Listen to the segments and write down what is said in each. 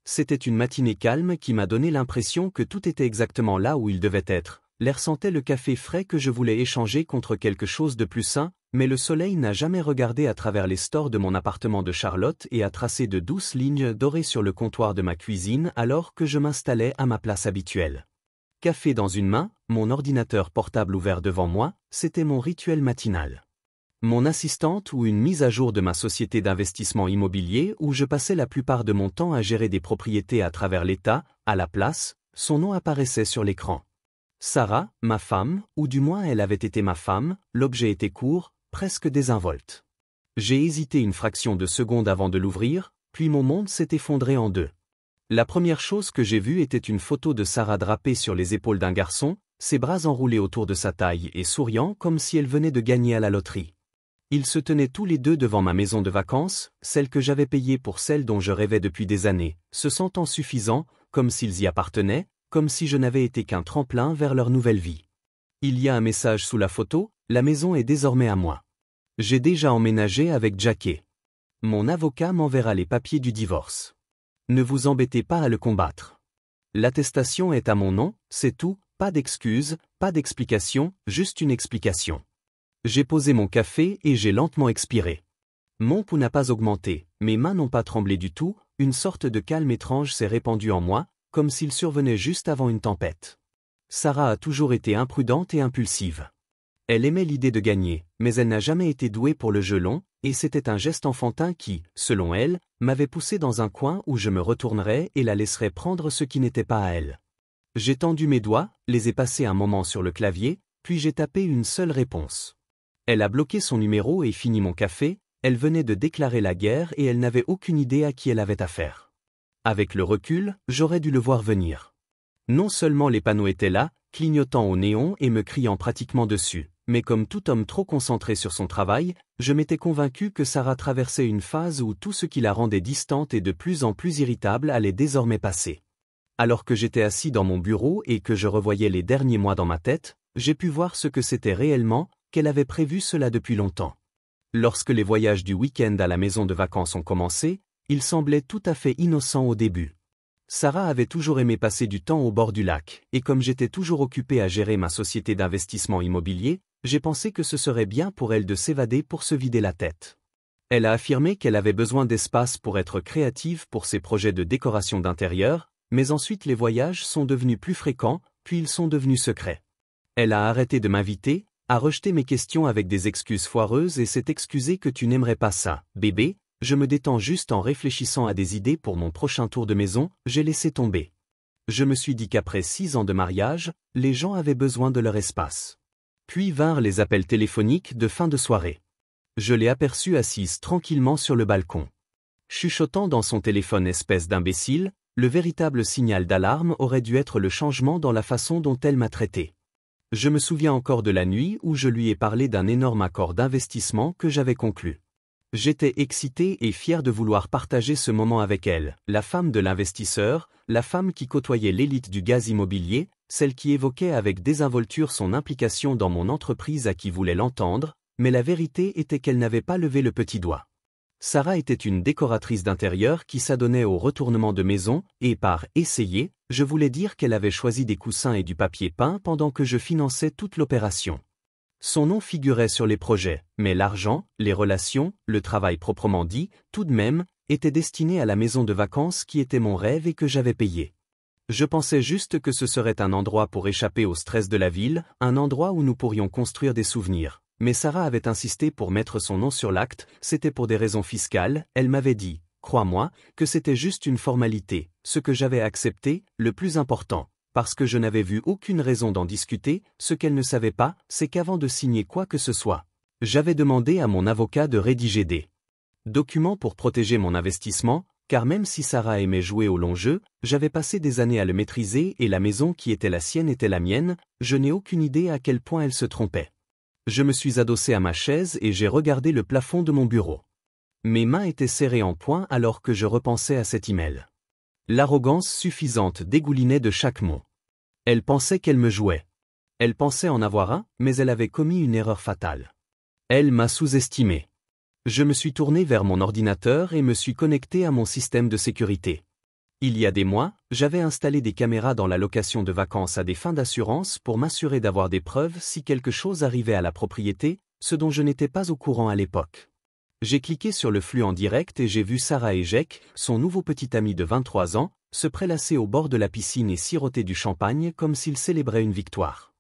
C'était une matinée calme qui m'a donné l'impression que tout était exactement là où il devait être. L'air sentait le café frais que je voulais échanger contre quelque chose de plus sain, mais le soleil n'a jamais regardé à travers les stores de mon appartement de Charlotte et a tracé de douces lignes dorées sur le comptoir de ma cuisine alors que je m'installais à ma place habituelle. Café dans une main, mon ordinateur portable ouvert devant moi, c'était mon rituel matinal. Mon assistante ou une mise à jour de ma société d'investissement immobilier où je passais la plupart de mon temps à gérer des propriétés à travers l'État, à la place, son nom apparaissait sur l'écran. Sarah, ma femme, ou du moins elle avait été ma femme, l'objet était court, presque désinvolte. J'ai hésité une fraction de seconde avant de l'ouvrir, puis mon monde s'est effondré en deux. La première chose que j'ai vue était une photo de Sarah drapée sur les épaules d'un garçon, ses bras enroulés autour de sa taille et souriant comme si elle venait de gagner à la loterie. Ils se tenaient tous les deux devant ma maison de vacances, celle que j'avais payée pour celle dont je rêvais depuis des années, se sentant suffisants, comme s'ils y appartenaient, comme si je n'avais été qu'un tremplin vers leur nouvelle vie. Il y a un message sous la photo, la maison est désormais à moi. J'ai déjà emménagé avec Jackie. Mon avocat m'enverra les papiers du divorce. Ne vous embêtez pas à le combattre. L'attestation est à mon nom, c'est tout, pas d'excuses, pas d'explication, juste une explication. J'ai posé mon café et j'ai lentement expiré. Mon pouls n'a pas augmenté, mes mains n'ont pas tremblé du tout, une sorte de calme étrange s'est répandu en moi, comme s'il survenait juste avant une tempête. Sarah a toujours été imprudente et impulsive. Elle aimait l'idée de gagner, mais elle n'a jamais été douée pour le jeu long, et c'était un geste enfantin qui, selon elle, m'avait poussé dans un coin où je me retournerais et la laisserais prendre ce qui n'était pas à elle. J'ai tendu mes doigts, les ai passés un moment sur le clavier, puis j'ai tapé une seule réponse. Elle a bloqué son numéro et fini mon café, elle venait de déclarer la guerre et elle n'avait aucune idée à qui elle avait affaire. Avec le recul, j'aurais dû le voir venir. Non seulement les panneaux étaient là, clignotant au néon et me criant pratiquement dessus, mais comme tout homme trop concentré sur son travail, je m'étais convaincu que Sarah traversait une phase où tout ce qui la rendait distante et de plus en plus irritable allait désormais passer. Alors que j'étais assis dans mon bureau et que je revoyais les derniers mois dans ma tête, j'ai pu voir ce que c'était réellement, qu'elle avait prévu cela depuis longtemps. Lorsque les voyages du week-end à la maison de vacances ont commencé, ils semblaient tout à fait innocents au début. Sarah avait toujours aimé passer du temps au bord du lac, et comme j'étais toujours occupé à gérer ma société d'investissement immobilier, j'ai pensé que ce serait bien pour elle de s'évader pour se vider la tête. Elle a affirmé qu'elle avait besoin d'espace pour être créative pour ses projets de décoration d'intérieur, mais ensuite les voyages sont devenus plus fréquents, puis ils sont devenus secrets. Elle a arrêté de m'inviter, a rejeté mes questions avec des excuses foireuses et s'est excusée que tu n'aimerais pas ça, bébé. Je me détends juste en réfléchissant à des idées pour mon prochain tour de maison, j'ai laissé tomber. Je me suis dit qu'après 6 ans de mariage, les gens avaient besoin de leur espace. Puis vinrent les appels téléphoniques de fin de soirée. Je l'ai aperçue assise tranquillement sur le balcon. Chuchotant dans son téléphone espèce d'imbécile, le véritable signal d'alarme aurait dû être le changement dans la façon dont elle m'a traité. Je me souviens encore de la nuit où je lui ai parlé d'un énorme accord d'investissement que j'avais conclu. J'étais excité et fier de vouloir partager ce moment avec elle, la femme de l'investisseur, la femme qui côtoyait l'élite du gaz immobilier, celle qui évoquait avec désinvolture son implication dans mon entreprise à qui voulait l'entendre, mais la vérité était qu'elle n'avait pas levé le petit doigt. Sarah était une décoratrice d'intérieur qui s'adonnait au retournement de maison, et par « essayer », je voulais dire qu'elle avait choisi des coussins et du papier peint pendant que je finançais toute l'opération. Son nom figurait sur les projets, mais l'argent, les relations, le travail proprement dit, tout de même, était destiné à la maison de vacances qui était mon rêve et que j'avais payé. Je pensais juste que ce serait un endroit pour échapper au stress de la ville, un endroit où nous pourrions construire des souvenirs. Mais Sarah avait insisté pour mettre son nom sur l'acte, c'était pour des raisons fiscales, elle m'avait dit, crois-moi, que c'était juste une formalité, ce que j'avais accepté, le plus important. Parce que je n'avais vu aucune raison d'en discuter, ce qu'elle ne savait pas, c'est qu'avant de signer quoi que ce soit, j'avais demandé à mon avocat de rédiger des documents pour protéger mon investissement, car même si Sarah aimait jouer au long jeu, j'avais passé des années à le maîtriser et la maison qui était la sienne était la mienne, je n'ai aucune idée à quel point elle se trompait. Je me suis adossé à ma chaise et j'ai regardé le plafond de mon bureau. Mes mains étaient serrées en poing alors que je repensais à cet email. L'arrogance suffisante dégoulinait de chaque mot. Elle pensait qu'elle me jouait. Elle pensait en avoir un, mais elle avait commis une erreur fatale. Elle m'a sous-estimé. Je me suis tourné vers mon ordinateur et me suis connecté à mon système de sécurité. Il y a des mois, j'avais installé des caméras dans la location de vacances à des fins d'assurance pour m'assurer d'avoir des preuves si quelque chose arrivait à la propriété, ce dont je n'étais pas au courant à l'époque. J'ai cliqué sur le flux en direct et j'ai vu Sarah et Jake, son nouveau petit ami de 23 ans, se prélasser au bord de la piscine et siroter du champagne comme s'ils célébraient une victoire.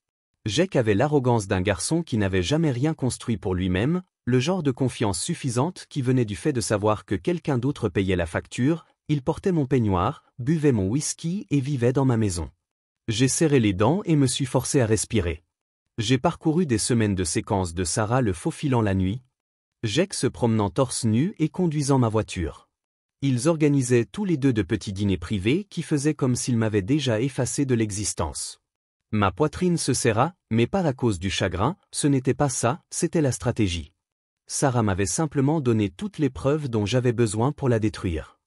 Jake avait l'arrogance d'un garçon qui n'avait jamais rien construit pour lui-même, le genre de confiance suffisante qui venait du fait de savoir que quelqu'un d'autre payait la facture. Il portait mon peignoir, buvait mon whisky et vivait dans ma maison. J'ai serré les dents et me suis forcé à respirer. J'ai parcouru des semaines de séquences de Sarah le faufilant la nuit, Jake se promenant torse nu et conduisant ma voiture. Ils organisaient tous les deux de petits dîners privés qui faisaient comme s'ils m'avaient déjà effacé de l'existence. Ma poitrine se serra, mais pas à cause du chagrin, ce n'était pas ça, c'était la stratégie. Sarah m'avait simplement donné toutes les preuves dont j'avais besoin pour la détruire.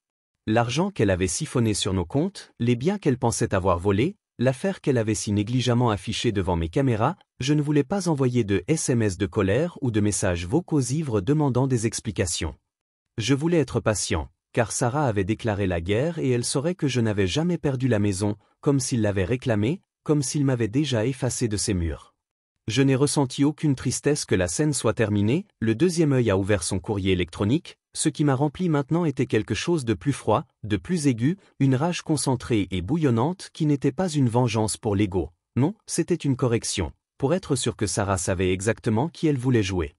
L'argent qu'elle avait siphonné sur nos comptes, les biens qu'elle pensait avoir volés, l'affaire qu'elle avait si négligemment affichée devant mes caméras, je ne voulais pas envoyer de SMS de colère ou de messages vocaux ivres demandant des explications. Je voulais être patient, car Sarah avait déclaré la guerre et elle saurait que je n'avais jamais perdu la maison, comme s'il l'avait réclamée, comme s'il m'avait déjà effacé de ses murs. Je n'ai ressenti aucune tristesse que la scène soit terminée, le deuxième œil a ouvert son courrier électronique, ce qui m'a rempli maintenant était quelque chose de plus froid, de plus aigu, une rage concentrée et bouillonnante qui n'était pas une vengeance pour l'ego, non, c'était une correction, pour être sûr que Sarah savait exactement qui elle voulait jouer.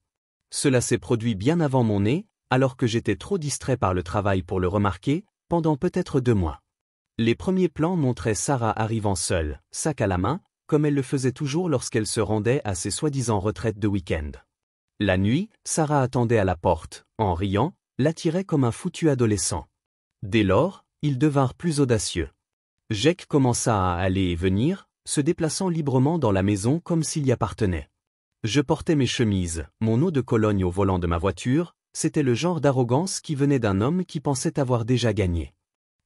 Cela s'est produit bien avant mon nez, alors que j'étais trop distrait par le travail pour le remarquer, pendant peut-être 2 mois. Les premiers plans montraient Sarah arrivant seule, sac à la main, comme elle le faisait toujours lorsqu'elle se rendait à ses soi-disant retraites de week-end. La nuit, Sarah attendait à la porte, en riant, l'attirait comme un foutu adolescent. Dès lors, ils devinrent plus audacieux. Jake commença à aller et venir, se déplaçant librement dans la maison comme s'il y appartenait. Je portais mes chemises, mon eau de Cologne au volant de ma voiture, c'était le genre d'arrogance qui venait d'un homme qui pensait avoir déjà gagné.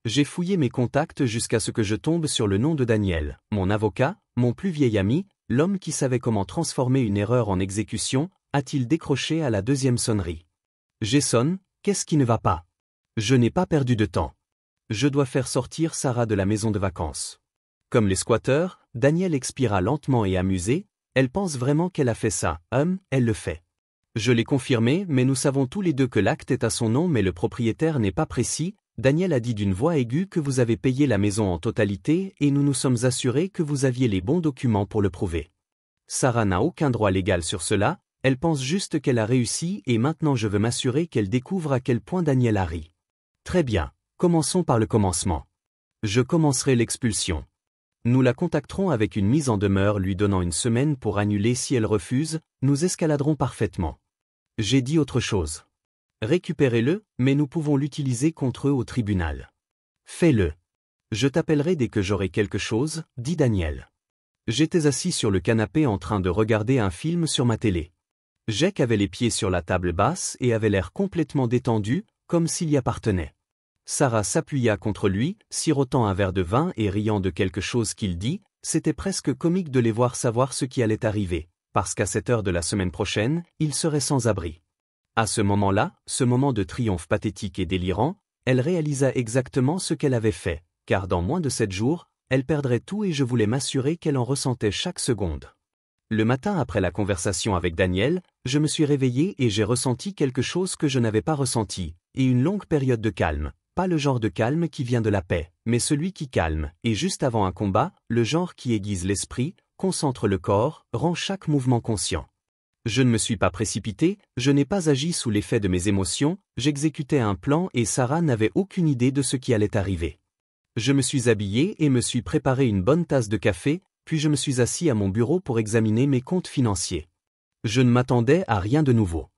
J'ai fouillé mes contacts jusqu'à ce que je tombe sur le nom de Daniel, mon avocat, mon plus vieil ami, l'homme qui savait comment transformer une erreur en exécution, a-t-il décroché à la 2e sonnerie. Jason, qu'est-ce qui ne va pas? Je n'ai pas perdu de temps. Je dois faire sortir Sarah de la maison de vacances. Comme les squatteurs, Daniel expira lentement et amusé, elle pense vraiment qu'elle a fait ça, elle le fait. Je l'ai confirmé, mais nous savons tous les deux que l'acte est à son nom mais le propriétaire n'est pas précis. Daniel a dit d'une voix aiguë que vous avez payé la maison en totalité et nous nous sommes assurés que vous aviez les bons documents pour le prouver. Sarah n'a aucun droit légal sur cela, elle pense juste qu'elle a réussi et maintenant je veux m'assurer qu'elle découvre à quel point Daniel a ri. Très bien, commençons par le commencement. Je commencerai l'expulsion. Nous la contacterons avec une mise en demeure lui donnant une semaine pour annuler si elle refuse, nous escaladerons parfaitement. J'ai dit autre chose. Récupérez-le, mais nous pouvons l'utiliser contre eux au tribunal. Fais-le. Je t'appellerai dès que j'aurai quelque chose, dit Daniel. J'étais assis sur le canapé en train de regarder un film sur ma télé. Jake avait les pieds sur la table basse et avait l'air complètement détendu, comme s'il y appartenait. Sarah s'appuya contre lui, sirotant un verre de vin et riant de quelque chose qu'il dit, c'était presque comique de les voir savoir ce qui allait arriver, parce qu'à cette heure de la semaine prochaine, ils seraient sans abri. À ce moment-là, ce moment de triomphe pathétique et délirant, elle réalisa exactement ce qu'elle avait fait, car dans moins de 7 jours, elle perdrait tout et je voulais m'assurer qu'elle en ressentait chaque seconde. Le matin après la conversation avec Daniel, je me suis réveillé et j'ai ressenti quelque chose que je n'avais pas ressenti, et une longue période de calme, pas le genre de calme qui vient de la paix, mais celui qui calme, et juste avant un combat, le genre qui aiguise l'esprit, concentre le corps, rend chaque mouvement conscient. Je ne me suis pas précipité, je n'ai pas agi sous l'effet de mes émotions, j'exécutais un plan et Sarah n'avait aucune idée de ce qui allait arriver. Je me suis habillé et me suis préparé une bonne tasse de café, puis je me suis assis à mon bureau pour examiner mes comptes financiers. Je ne m'attendais à rien de nouveau.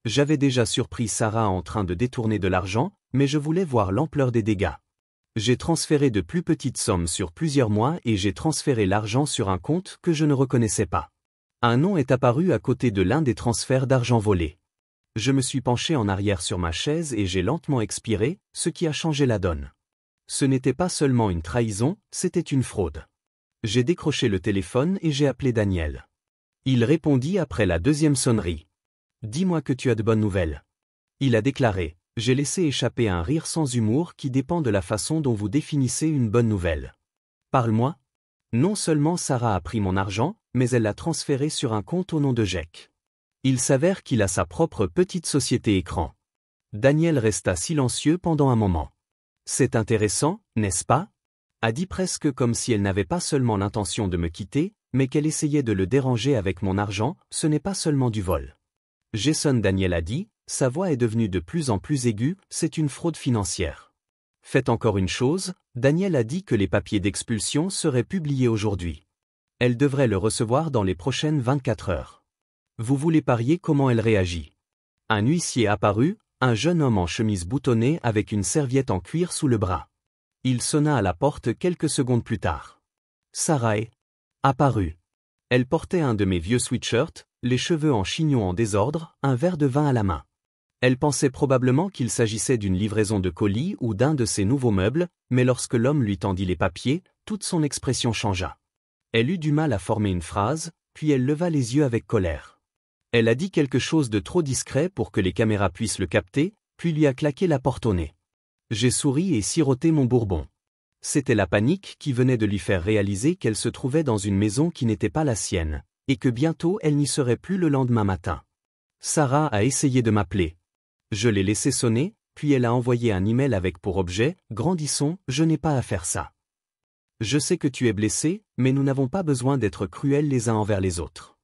J'avais déjà surpris Sarah en train de détourner de l'argent, mais je voulais voir l'ampleur des dégâts. J'ai transféré de plus petites sommes sur plusieurs mois et j'ai transféré l'argent sur un compte que je ne reconnaissais pas. Un nom est apparu à côté de l'un des transferts d'argent volés. Je me suis penché en arrière sur ma chaise et j'ai lentement expiré, ce qui a changé la donne. Ce n'était pas seulement une trahison, c'était une fraude. J'ai décroché le téléphone et j'ai appelé Daniel. Il répondit après la 2e sonnerie. « Dis-moi que tu as de bonnes nouvelles. » Il a déclaré. « J'ai laissé échapper un rire sans humour qui dépend de la façon dont vous définissez une bonne nouvelle. Parle-moi. Non seulement Sarah a pris mon argent, mais elle l'a transféré sur un compte au nom de Jake. Il s'avère qu'il a sa propre petite société écran. Daniel resta silencieux pendant un moment. C'est intéressant, n'est-ce pas? A dit presque comme si elle n'avait pas seulement l'intention de me quitter, mais qu'elle essayait de le déranger avec mon argent, ce n'est pas seulement du vol. Jason, Daniel a dit, sa voix est devenue de plus en plus aiguë, c'est une fraude financière. Faites encore une chose, Daniel a dit que les papiers d'expulsion seraient publiés aujourd'hui. Elle devrait le recevoir dans les prochaines 24 heures. Vous voulez parier comment elle réagit? Un huissier apparut, un jeune homme en chemise boutonnée avec une serviette en cuir sous le bras. Il sonna à la porte quelques secondes plus tard. Sarah est apparue. Elle portait un de mes vieux sweatshirts, les cheveux en chignon en désordre, un verre de vin à la main. Elle pensait probablement qu'il s'agissait d'une livraison de colis ou d'un de ses nouveaux meubles, mais lorsque l'homme lui tendit les papiers, toute son expression changea. Elle eut du mal à former une phrase, puis elle leva les yeux avec colère. Elle a dit quelque chose de trop discret pour que les caméras puissent le capter, puis lui a claqué la porte au nez. J'ai souri et siroté mon bourbon. C'était la panique qui venait de lui faire réaliser qu'elle se trouvait dans une maison qui n'était pas la sienne, et que bientôt elle n'y serait plus le lendemain matin. Sarah a essayé de m'appeler. Je l'ai laissé sonner, puis elle a envoyé un email avec pour objet « Grandissons, je n'ai pas à faire ça. Je sais que tu es blessé, mais nous n'avons pas besoin d'être cruels les uns envers les autres.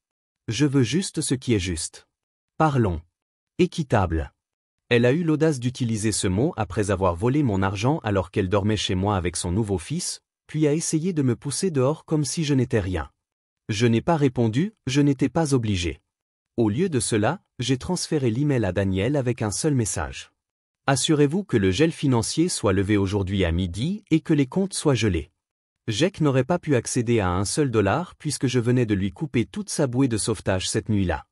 Je veux juste ce qui est juste. Parlons. Équitable. » Elle a eu l'audace d'utiliser ce mot après avoir volé mon argent alors qu'elle dormait chez moi avec son nouveau fils, puis a essayé de me pousser dehors comme si je n'étais rien. Je n'ai pas répondu, je n'étais pas obligé. Au lieu de cela, j'ai transféré l'email à Daniel avec un seul message. Assurez-vous que le gel financier soit levé aujourd'hui à midi et que les comptes soient gelés. Jake n'aurait pas pu accéder à un seul dollar puisque je venais de lui couper toute sa bouée de sauvetage cette nuit-là.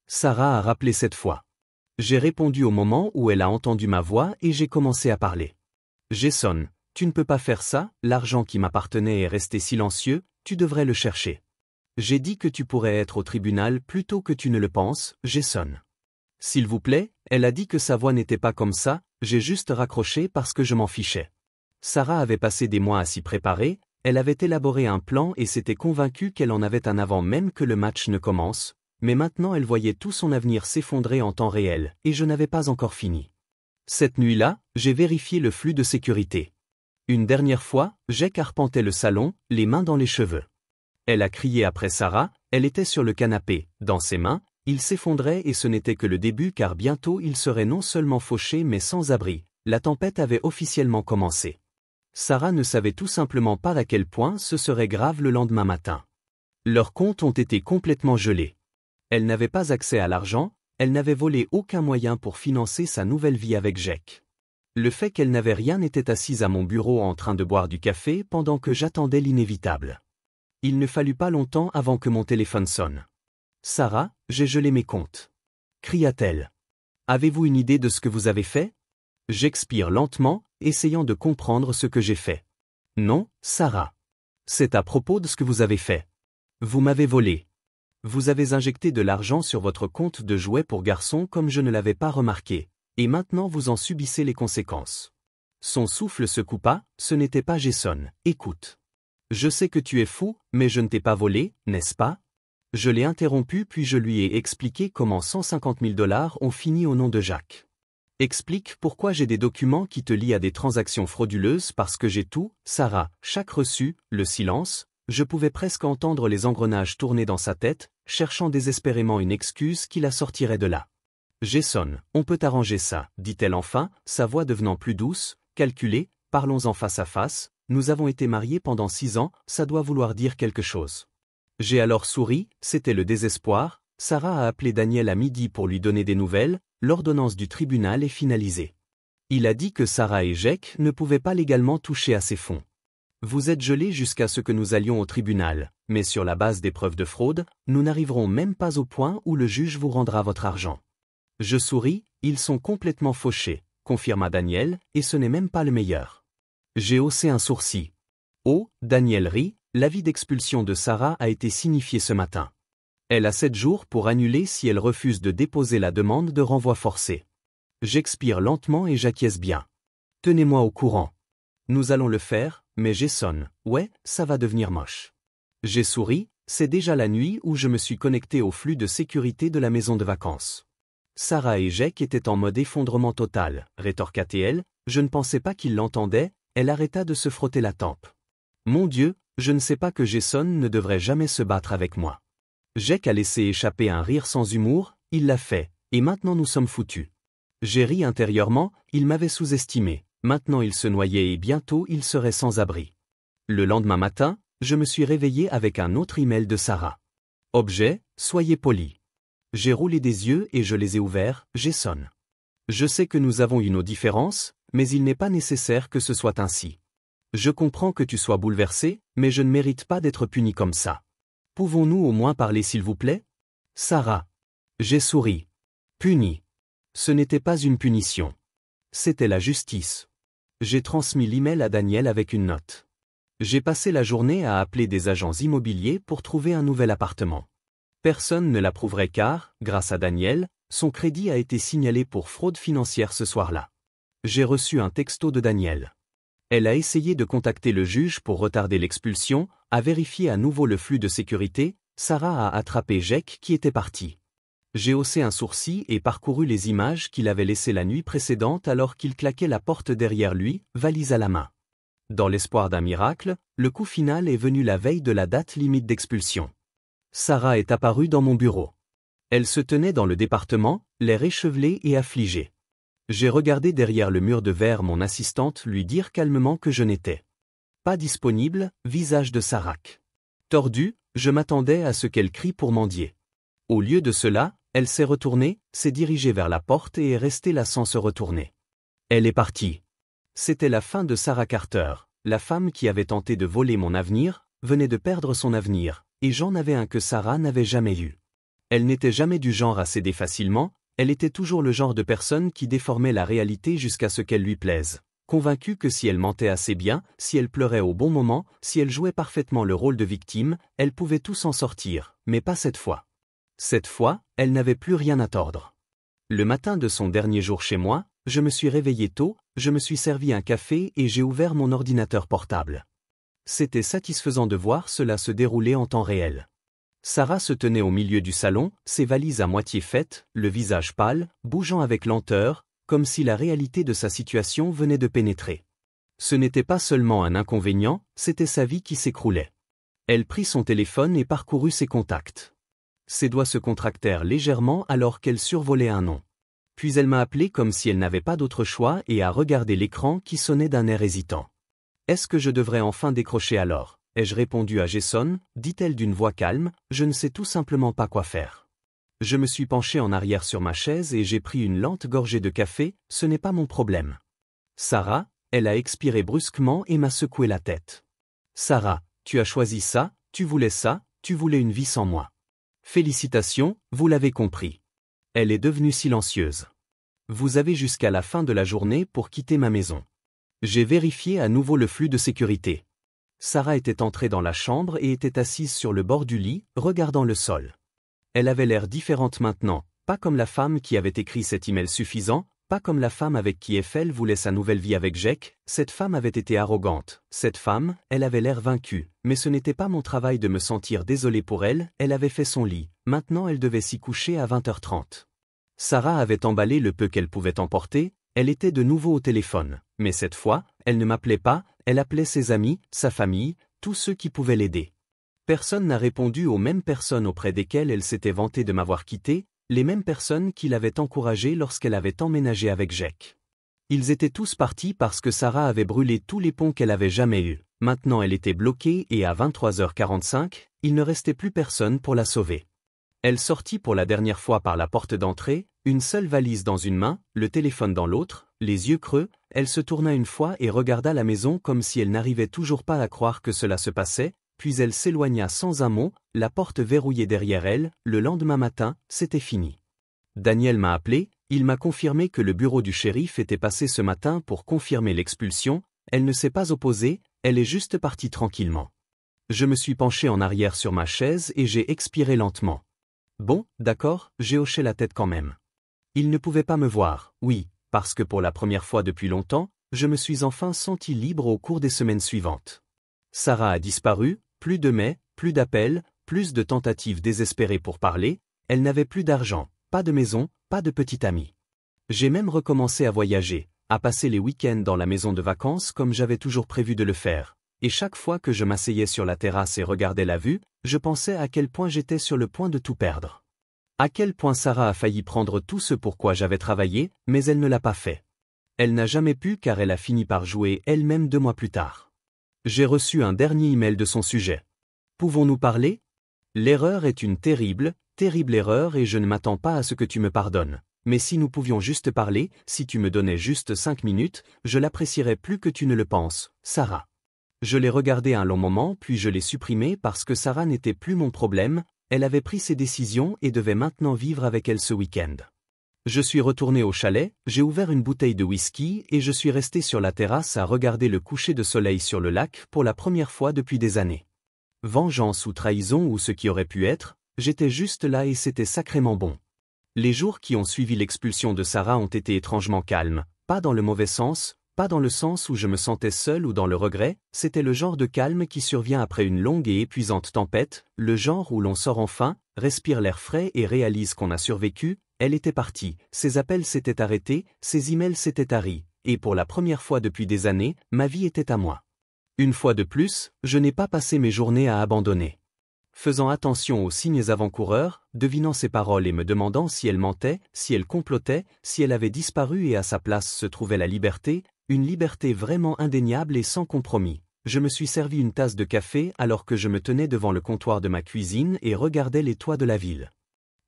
Sarah a rappelé cette fois. J'ai répondu au moment où elle a entendu ma voix et j'ai commencé à parler. Jason, tu ne peux pas faire ça, l'argent qui m'appartenait est resté silencieux, tu devrais le chercher. J'ai dit que tu pourrais être au tribunal plus tôt que tu ne le penses, Jason. S'il vous plaît, elle a dit que sa voix n'était pas comme ça, j'ai juste raccroché parce que je m'en fichais. Sarah avait passé des mois à s'y préparer, elle avait élaboré un plan et s'était convaincue qu'elle en avait un avant même que le match ne commence, mais maintenant elle voyait tout son avenir s'effondrer en temps réel, et je n'avais pas encore fini. Cette nuit-là, j'ai vérifié le flux de sécurité. Une dernière fois, Jake arpentait le salon, les mains dans les cheveux. Elle a crié après Sarah, elle était sur le canapé, dans ses mains, il s'effondrait et ce n'était que le début car bientôt il serait non seulement fauché mais sans abri, la tempête avait officiellement commencé. Sarah ne savait tout simplement pas à quel point ce serait grave le lendemain matin. Leurs comptes ont été complètement gelés. Elle n'avait pas accès à l'argent, elle n'avait volé aucun moyen pour financer sa nouvelle vie avec Jake. Le fait qu'elle n'avait rien était assise à mon bureau en train de boire du café pendant que j'attendais l'inévitable. Il ne fallut pas longtemps avant que mon téléphone sonne. « Sarah, j'ai gelé mes comptes. » cria-t-elle. « Avez-vous une idée de ce que vous avez fait ?» J'expire lentement, essayant de comprendre ce que j'ai fait. « Non, Sarah. C'est à propos de ce que vous avez fait. Vous m'avez volé. Vous avez injecté de l'argent sur votre compte de jouets pour garçons comme je ne l'avais pas remarqué, et maintenant vous en subissez les conséquences. » Son souffle se coupa, ce n'était pas Jason, écoute. Je sais que tu es fou, mais je ne t'ai pas volé, n'est-ce pas? Je l'ai interrompu puis je lui ai expliqué comment 150 000 $ ont fini au nom de Jake. Explique pourquoi j'ai des documents qui te lient à des transactions frauduleuses parce que j'ai tout, Sarah, chaque reçu, le silence, je pouvais presque entendre les engrenages tourner dans sa tête, cherchant désespérément une excuse qui la sortirait de là. Jason, on peut arranger ça, dit-elle enfin, sa voix devenant plus douce, calculée, parlons-en face à face, nous avons été mariés pendant 6 ans, ça doit vouloir dire quelque chose. J'ai alors souri, c'était le désespoir, Sarah a appelé Daniel à midi pour lui donner des nouvelles, l'ordonnance du tribunal est finalisée. Il a dit que Sarah et Jake ne pouvaient pas légalement toucher à ces fonds. Vous êtes gelés jusqu'à ce que nous allions au tribunal, mais sur la base des preuves de fraude, nous n'arriverons même pas au point où le juge vous rendra votre argent. Je souris, ils sont complètement fauchés, confirma Daniel, et ce n'est même pas le meilleur. J'ai haussé un sourcil. Oh, Daniel rit, l'avis d'expulsion de Sarah a été signifié ce matin. Elle a 7 jours pour annuler si elle refuse de déposer la demande de renvoi forcé. J'expire lentement et j'acquiesce bien. Tenez-moi au courant. Nous allons le faire, mais Jason, ouais, ça va devenir moche. J'ai souri, c'est déjà la nuit où je me suis connecté au flux de sécurité de la maison de vacances. Sarah et Jake étaient en mode effondrement total, rétorqua-t-elle, je ne pensais pas qu'ils l'entendaient, elle arrêta de se frotter la tempe. Mon Dieu, je ne sais pas que Jason ne devrait jamais se battre avec moi. Jake a laissé échapper un rire sans humour, il l'a fait, et maintenant nous sommes foutus. J'ai ri intérieurement, il m'avait sous-estimé, maintenant il se noyait et bientôt il serait sans abri. Le lendemain matin, je me suis réveillé avec un autre email de Sarah. Objet, soyez poli. J'ai roulé des yeux et je les ai ouverts, Jason. Je sais que nous avons eu nos différences, mais il n'est pas nécessaire que ce soit ainsi. Je comprends que tu sois bouleversé, mais je ne mérite pas d'être puni comme ça. Pouvons-nous au moins parler s'il vous plaît? Sarah. J'ai souri. Puni. Ce n'était pas une punition. C'était la justice. J'ai transmis l'email à Daniel avec une note. J'ai passé la journée à appeler des agents immobiliers pour trouver un nouvel appartement. Personne ne l'approuverait car, grâce à Daniel, son crédit a été signalé pour fraude financière ce soir-là. J'ai reçu un texto de Daniel. Elle a essayé de contacter le juge pour retarder l'expulsion, a vérifié à nouveau le flux de sécurité, Sarah a attrapé Jake qui était parti. J'ai haussé un sourcil et parcouru les images qu'il avait laissées la nuit précédente alors qu'il claquait la porte derrière lui, valise à la main. Dans l'espoir d'un miracle, le coup final est venu la veille de la date limite d'expulsion. Sarah est apparue dans mon bureau. Elle se tenait dans le département, l'air échevelé et affligé. J'ai regardé derrière le mur de verre mon assistante lui dire calmement que je n'étais pas disponible, visage de Sarac. Tordue, je m'attendais à ce qu'elle crie pour mendier. Au lieu de cela, elle s'est retournée, s'est dirigée vers la porte et est restée là sans se retourner. Elle est partie. C'était la fin de Sarah Carter, la femme qui avait tenté de voler mon avenir, venait de perdre son avenir, et j'en avais un que Sarah n'avait jamais eu. Elle n'était jamais du genre à céder facilement, elle était toujours le genre de personne qui déformait la réalité jusqu'à ce qu'elle lui plaise. Convaincue que si elle mentait assez bien, si elle pleurait au bon moment, si elle jouait parfaitement le rôle de victime, elle pouvait tout s'en sortir, mais pas cette fois. Cette fois, elle n'avait plus rien à tordre. Le matin de son dernier jour chez moi, je me suis réveillé tôt, je me suis servi un café et j'ai ouvert mon ordinateur portable. C'était satisfaisant de voir cela se dérouler en temps réel. Sarah se tenait au milieu du salon, ses valises à moitié faites, le visage pâle, bougeant avec lenteur, comme si la réalité de sa situation venait de pénétrer. Ce n'était pas seulement un inconvénient, c'était sa vie qui s'écroulait. Elle prit son téléphone et parcourut ses contacts. Ses doigts se contractèrent légèrement alors qu'elle survolait un nom. Puis elle m'a appelé comme si elle n'avait pas d'autre choix et a regardé l'écran qui sonnait d'un air hésitant. Est-ce que je devrais enfin décrocher alors? Ai-je répondu à Jason, dit-elle d'une voix calme, je ne sais tout simplement pas quoi faire. Je me suis penché en arrière sur ma chaise et j'ai pris une lente gorgée de café, ce n'est pas mon problème. Sarah, elle a expiré brusquement et m'a secoué la tête. Sarah, tu as choisi ça, tu voulais une vie sans moi. Félicitations, vous l'avez compris. Elle est devenue silencieuse. Vous avez jusqu'à la fin de la journée pour quitter ma maison. J'ai vérifié à nouveau le flux de sécurité. Sarah était entrée dans la chambre et était assise sur le bord du lit, regardant le sol. Elle avait l'air différente maintenant, pas comme la femme qui avait écrit cet email suffisant, pas comme la femme avec qui Eiffel voulait sa nouvelle vie avec Jake, cette femme avait été arrogante, cette femme, elle avait l'air vaincue, mais ce n'était pas mon travail de me sentir désolé pour elle, elle avait fait son lit, maintenant elle devait s'y coucher à 20h30. Sarah avait emballé le peu qu'elle pouvait emporter, elle était de nouveau au téléphone, mais cette fois, elle ne m'appelait pas, elle appelait ses amis, sa famille, tous ceux qui pouvaient l'aider. Personne n'a répondu aux mêmes personnes auprès desquelles elle s'était vantée de m'avoir quitté, les mêmes personnes qui l'avaient encouragée lorsqu'elle avait emménagé avec Jake. Ils étaient tous partis parce que Sarah avait brûlé tous les ponts qu'elle avait jamais eus. Maintenant elle était bloquée et à 23h45, il ne restait plus personne pour la sauver. Elle sortit pour la dernière fois par la porte d'entrée, une seule valise dans une main, le téléphone dans l'autre, les yeux creux, elle se tourna une fois et regarda la maison comme si elle n'arrivait toujours pas à croire que cela se passait, puis elle s'éloigna sans un mot, la porte verrouillée derrière elle, le lendemain matin, c'était fini. Daniel m'a appelé, il m'a confirmé que le bureau du shérif était passé ce matin pour confirmer l'expulsion, elle ne s'est pas opposée, elle est juste partie tranquillement. Je me suis penché en arrière sur ma chaise et j'ai expiré lentement. Bon, d'accord, j'ai hoché la tête quand même. Il ne pouvait pas me voir, oui, parce que pour la première fois depuis longtemps, je me suis enfin senti libre au cours des semaines suivantes. Sarah a disparu, plus de mails, plus d'appels, plus de tentatives désespérées pour parler, elle n'avait plus d'argent, pas de maison, pas de petite amie. J'ai même recommencé à voyager, à passer les week-ends dans la maison de vacances comme j'avais toujours prévu de le faire, et chaque fois que je m'asseyais sur la terrasse et regardais la vue, je pensais à quel point j'étais sur le point de tout perdre. À quel point Sarah a failli prendre tout ce pour quoi j'avais travaillé, mais elle ne l'a pas fait. Elle n'a jamais pu car elle a fini par jouer elle-même 2 mois plus tard. J'ai reçu un dernier email de son sujet. Pouvons-nous parler? L'erreur est une terrible, terrible erreur et je ne m'attends pas à ce que tu me pardonnes. Mais si nous pouvions juste parler, si tu me donnais juste 5 minutes, je l'apprécierais plus que tu ne le penses, Sarah. Je l'ai regardé un long moment puis je l'ai supprimé parce que Sarah n'était plus mon problème, elle avait pris ses décisions et devait maintenant vivre avec elle ce week-end. Je suis retourné au chalet, j'ai ouvert une bouteille de whisky et je suis resté sur la terrasse à regarder le coucher de soleil sur le lac pour la première fois depuis des années. Vengeance ou trahison ou ce qui aurait pu être, j'étais juste là et c'était sacrément bon. Les jours qui ont suivi l'expulsion de Sarah ont été étrangement calmes, pas dans le mauvais sens, pas dans le sens où je me sentais seul ou dans le regret, c'était le genre de calme qui survient après une longue et épuisante tempête, le genre où l'on sort enfin, respire l'air frais et réalise qu'on a survécu. Elle était partie, ses appels s'étaient arrêtés, ses emails s'étaient taris, et pour la première fois depuis des années, ma vie était à moi. Une fois de plus, je n'ai pas passé mes journées à abandonner. Faisant attention aux signes avant-coureurs, devinant ses paroles et me demandant si elle mentait, si elle complotait, si elle avait disparu et à sa place se trouvait la liberté, une liberté vraiment indéniable et sans compromis. Je me suis servi une tasse de café alors que je me tenais devant le comptoir de ma cuisine et regardais les toits de la ville.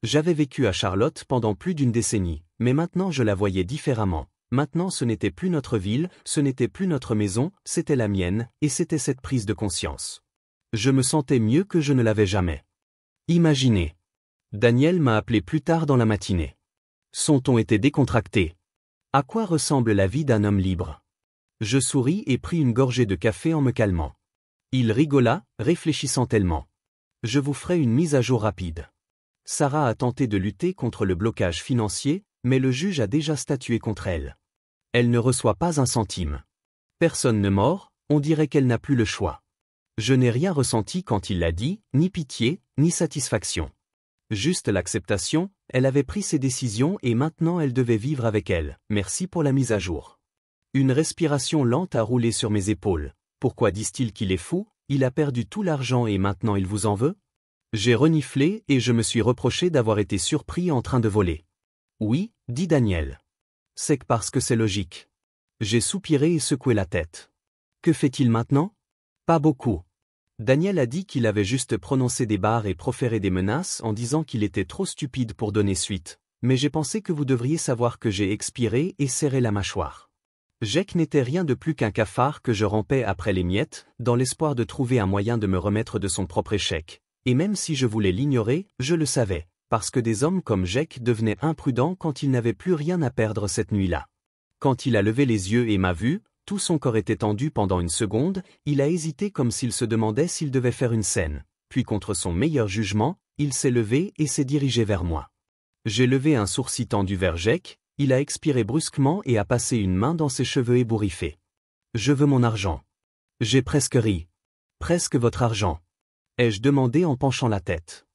J'avais vécu à Charlotte pendant plus d'une décennie, mais maintenant je la voyais différemment. Maintenant ce n'était plus notre ville, ce n'était plus notre maison, c'était la mienne, et c'était cette prise de conscience. Je me sentais mieux que je ne l'avais jamais. Imaginez. Daniel m'a appelé plus tard dans la matinée. Son ton était décontracté. À quoi ressemble la vie d'un homme libre? Je souris et pris une gorgée de café en me calmant. Il rigola, réfléchissant tellement. Je vous ferai une mise à jour rapide. Sarah a tenté de lutter contre le blocage financier, mais le juge a déjà statué contre elle. Elle ne reçoit pas un centime. Personne ne mord, on dirait qu'elle n'a plus le choix. Je n'ai rien ressenti quand il l'a dit, ni pitié, ni satisfaction. Juste l'acceptation, elle avait pris ses décisions et maintenant elle devait vivre avec elle, merci pour la mise à jour. Une respiration lente a roulé sur mes épaules. Pourquoi disent-ils qu'il est fou? Il a perdu tout l'argent et maintenant il vous en veut? J'ai reniflé et je me suis reproché d'avoir été surpris en train de voler. Oui, dit Daniel. C'est que parce que c'est logique. J'ai soupiré et secoué la tête. Que fait-il maintenant? Pas beaucoup. Daniel a dit qu'il avait juste prononcé des barres et proféré des menaces en disant qu'il était trop stupide pour donner suite, mais j'ai pensé que vous devriez savoir que j'ai expiré et serré la mâchoire. Jake n'était rien de plus qu'un cafard que je rampais après les miettes, dans l'espoir de trouver un moyen de me remettre de son propre échec. Et même si je voulais l'ignorer, je le savais, parce que des hommes comme Jake devenaient imprudents quand ils n'avaient plus rien à perdre cette nuit-là. Quand il a levé les yeux et m'a vu, tout son corps était tendu pendant une seconde, il a hésité comme s'il se demandait s'il devait faire une scène, puis contre son meilleur jugement, il s'est levé et s'est dirigé vers moi. J'ai levé un sourcil tendu vers Jake, il a expiré brusquement et a passé une main dans ses cheveux ébouriffés. Je veux mon argent. J'ai presque ri. Presque votre argent. Ai-je demandé en penchant la tête.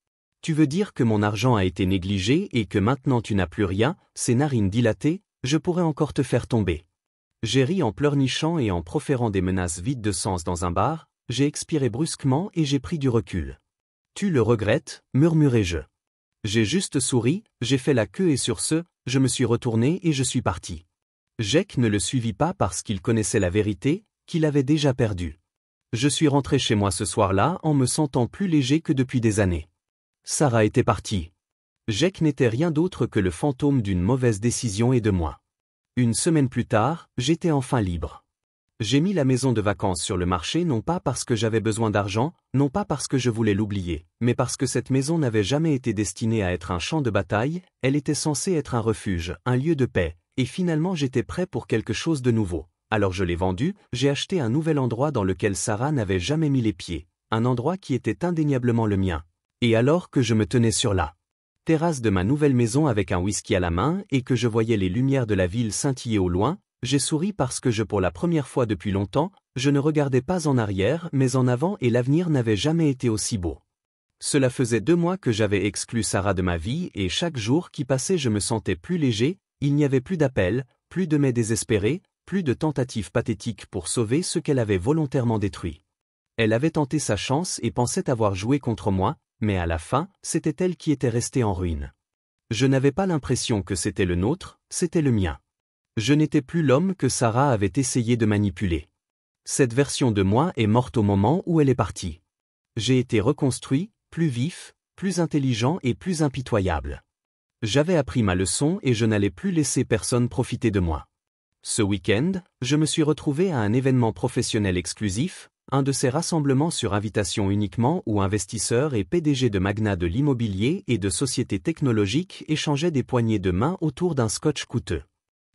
Tu veux dire que mon argent a été négligé et que maintenant tu n'as plus rien, ses narines dilatées, je pourrais encore te faire tomber. J'ai ri en pleurnichant et en proférant des menaces vides de sens dans un bar, j'ai expiré brusquement et j'ai pris du recul. Tu le regrettes, murmurai-je. J'ai juste souri, j'ai fait la queue et sur ce, je me suis retourné et je suis parti. Jake ne le suivit pas parce qu'il connaissait la vérité, qu'il avait déjà perdue. Je suis rentré chez moi ce soir-là en me sentant plus léger que depuis des années. Sarah était partie. Jake n'était rien d'autre que le fantôme d'une mauvaise décision et de moi. Une semaine plus tard, j'étais enfin libre. J'ai mis la maison de vacances sur le marché non pas parce que j'avais besoin d'argent, non pas parce que je voulais l'oublier, mais parce que cette maison n'avait jamais été destinée à être un champ de bataille, elle était censée être un refuge, un lieu de paix, et finalement j'étais prêt pour quelque chose de nouveau. Alors je l'ai vendue, j'ai acheté un nouvel endroit dans lequel Sarah n'avait jamais mis les pieds, un endroit qui était indéniablement le mien. Et alors que je me tenais sur la terrasse de ma nouvelle maison avec un whisky à la main et que je voyais les lumières de la ville scintiller au loin, j'ai souri parce que pour la première fois depuis longtemps, je ne regardais pas en arrière mais en avant et l'avenir n'avait jamais été aussi beau. Cela faisait 2 mois que j'avais exclu Sarah de ma vie et chaque jour qui passait je me sentais plus léger, il n'y avait plus d'appels, plus de mets désespérés, plus de tentatives pathétiques pour sauver ce qu'elle avait volontairement détruit. Elle avait tenté sa chance et pensait avoir joué contre moi, mais à la fin, c'était elle qui était restée en ruine. Je n'avais pas l'impression que c'était le nôtre, c'était le mien. Je n'étais plus l'homme que Sarah avait essayé de manipuler. Cette version de moi est morte au moment où elle est partie. J'ai été reconstruit, plus vif, plus intelligent et plus impitoyable. J'avais appris ma leçon et je n'allais plus laisser personne profiter de moi. Ce week-end, je me suis retrouvé à un événement professionnel exclusif, un de ces rassemblements sur invitation uniquement où investisseurs et PDG de magnats de l'immobilier et de sociétés technologiques échangeaient des poignées de main autour d'un scotch coûteux.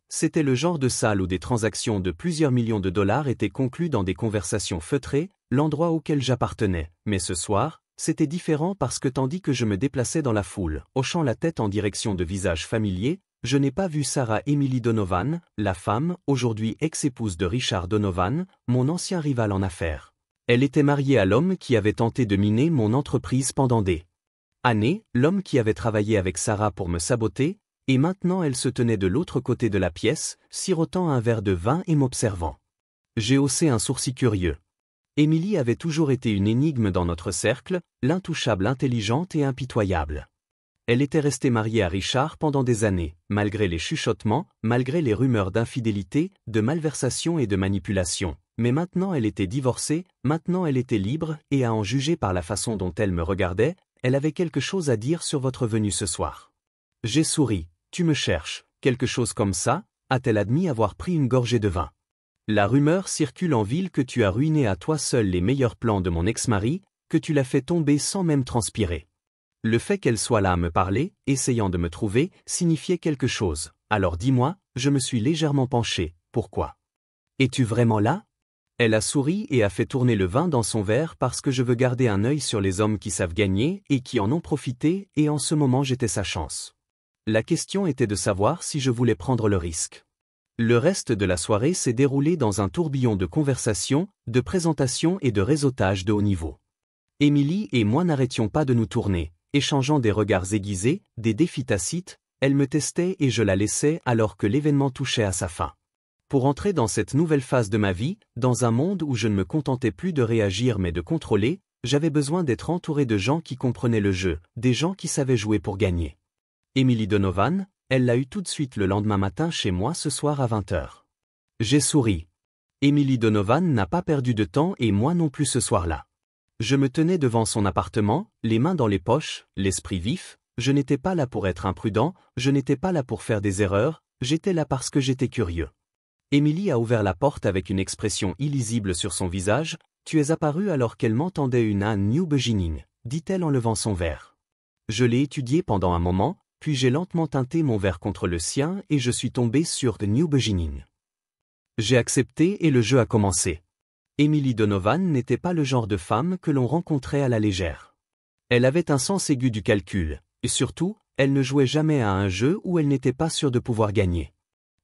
C'était le genre de salle où des transactions de plusieurs millions de dollars étaient conclues dans des conversations feutrées, l'endroit auquel j'appartenais, mais ce soir, c'était différent parce que tandis que je me déplaçais dans la foule, hochant la tête en direction de visages familiers, je n'ai pas vu Sarah Emily Donovan, la femme, aujourd'hui ex-épouse de Richard Donovan, mon ancien rival en affaires. Elle était mariée à l'homme qui avait tenté de miner mon entreprise pendant des années, l'homme qui avait travaillé avec Sarah pour me saboter, et maintenant elle se tenait de l'autre côté de la pièce, sirotant un verre de vin et m'observant. J'ai haussé un sourcil curieux. Emily avait toujours été une énigme dans notre cercle, l'intouchable intelligente et impitoyable. Elle était restée mariée à Richard pendant des années, malgré les chuchotements, malgré les rumeurs d'infidélité, de malversation et de manipulation. Mais maintenant elle était divorcée, maintenant elle était libre, et à en juger par la façon dont elle me regardait, elle avait quelque chose à dire sur votre venue ce soir. J'ai souri. Tu me cherches, quelque chose comme ça, a-t-elle admis avoir pris une gorgée de vin. La rumeur circule en ville que tu as ruiné à toi seul les meilleurs plans de mon ex-mari, que tu l'as fait tomber sans même transpirer. Le fait qu'elle soit là à me parler, essayant de me trouver, signifiait quelque chose. Alors dis-moi, je me suis légèrement penché, pourquoi? Es-tu vraiment là? Elle a souri et a fait tourner le vin dans son verre parce que je veux garder un œil sur les hommes qui savent gagner et qui en ont profité et en ce moment j'étais sa chance. La question était de savoir si je voulais prendre le risque. Le reste de la soirée s'est déroulé dans un tourbillon de conversations, de présentations et de réseautage de haut niveau. Emily et moi n'arrêtions pas de nous tourner, échangeant des regards aiguisés, des défis tacites, elle me testait et je la laissais alors que l'événement touchait à sa fin. Pour entrer dans cette nouvelle phase de ma vie, dans un monde où je ne me contentais plus de réagir mais de contrôler, j'avais besoin d'être entouré de gens qui comprenaient le jeu, des gens qui savaient jouer pour gagner. Emily Donovan, elle l'a eu tout de suite le lendemain matin chez moi ce soir à 20h. J'ai souri. Emily Donovan n'a pas perdu de temps et moi non plus ce soir-là. Je me tenais devant son appartement, les mains dans les poches, l'esprit vif, je n'étais pas là pour être imprudent, je n'étais pas là pour faire des erreurs, j'étais là parce que j'étais curieux. Emily a ouvert la porte avec une expression illisible sur son visage, tu es apparue alors qu'elle m'entendait une new beginning, dit-elle en levant son verre. Je l'ai étudié pendant un moment, puis j'ai lentement teinté mon verre contre le sien et je suis tombé sur The New Beginning. J'ai accepté et le jeu a commencé. Emily Donovan n'était pas le genre de femme que l'on rencontrait à la légère. Elle avait un sens aigu du calcul, et surtout, elle ne jouait jamais à un jeu où elle n'était pas sûre de pouvoir gagner.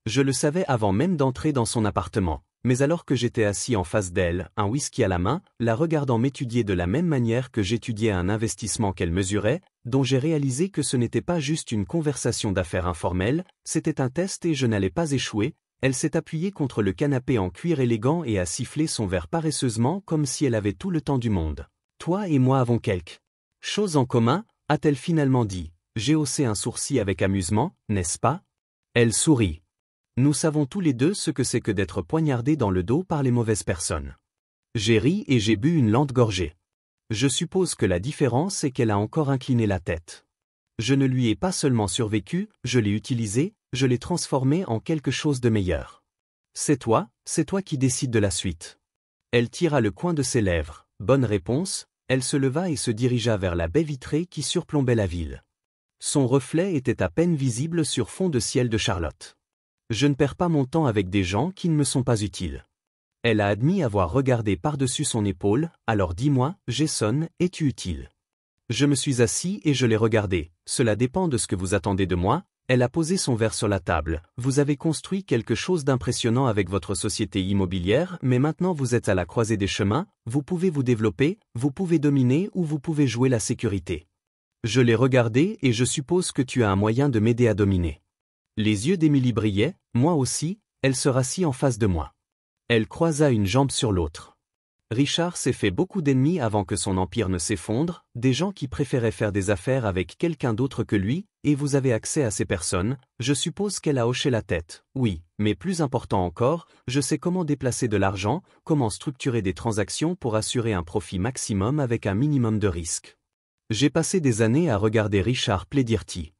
Je le savais avant même d'entrer dans son appartement, mais alors que j'étais assis en face d'elle, un whisky à la main, la regardant m'étudier de la même manière que j'étudiais un investissement qu'elle mesurait, dont j'ai réalisé que ce n'était pas juste une conversation d'affaires informelle, c'était un test et je n'allais pas échouer, elle s'est appuyée contre le canapé en cuir élégant et a sifflé son verre paresseusement comme si elle avait tout le temps du monde. Toi et moi avons quelque chose en commun, a-t-elle finalement dit. J'ai haussé un sourcil avec amusement, n'est-ce pas? Elle sourit. Nous savons tous les deux ce que c'est que d'être poignardé dans le dos par les mauvaises personnes. J'ai ri et j'ai bu une lente gorgée. Je suppose que la différence est qu'elle a encore incliné la tête. Je ne lui ai pas seulement survécu, je l'ai utilisé, je l'ai transformé en quelque chose de meilleur. C'est toi qui décides de la suite. Elle tira le coin de ses lèvres. Bonne réponse, elle se leva et se dirigea vers la baie vitrée qui surplombait la ville. Son reflet était à peine visible sur fond de ciel de Charlotte. Je ne perds pas mon temps avec des gens qui ne me sont pas utiles. Elle a admis avoir regardé par-dessus son épaule, alors dis-moi, Jason, es-tu utile? Je me suis assis et je l'ai regardé. Cela dépend de ce que vous attendez de moi. Elle a posé son verre sur la table. Vous avez construit quelque chose d'impressionnant avec votre société immobilière, mais maintenant vous êtes à la croisée des chemins, vous pouvez vous développer, vous pouvez dominer ou vous pouvez jouer la sécurité. Je l'ai regardé et je suppose que tu as un moyen de m'aider à dominer. Les yeux d'Émilie brillaient, moi aussi, elle se rassit en face de moi. Elle croisa une jambe sur l'autre. Richard s'est fait beaucoup d'ennemis avant que son empire ne s'effondre, des gens qui préféraient faire des affaires avec quelqu'un d'autre que lui, et vous avez accès à ces personnes. Je suppose qu'elle a hoché la tête. Oui, mais plus important encore, je sais comment déplacer de l'argent, comment structurer des transactions pour assurer un profit maximum avec un minimum de risque. J'ai passé des années à regarder Richard Pledirty.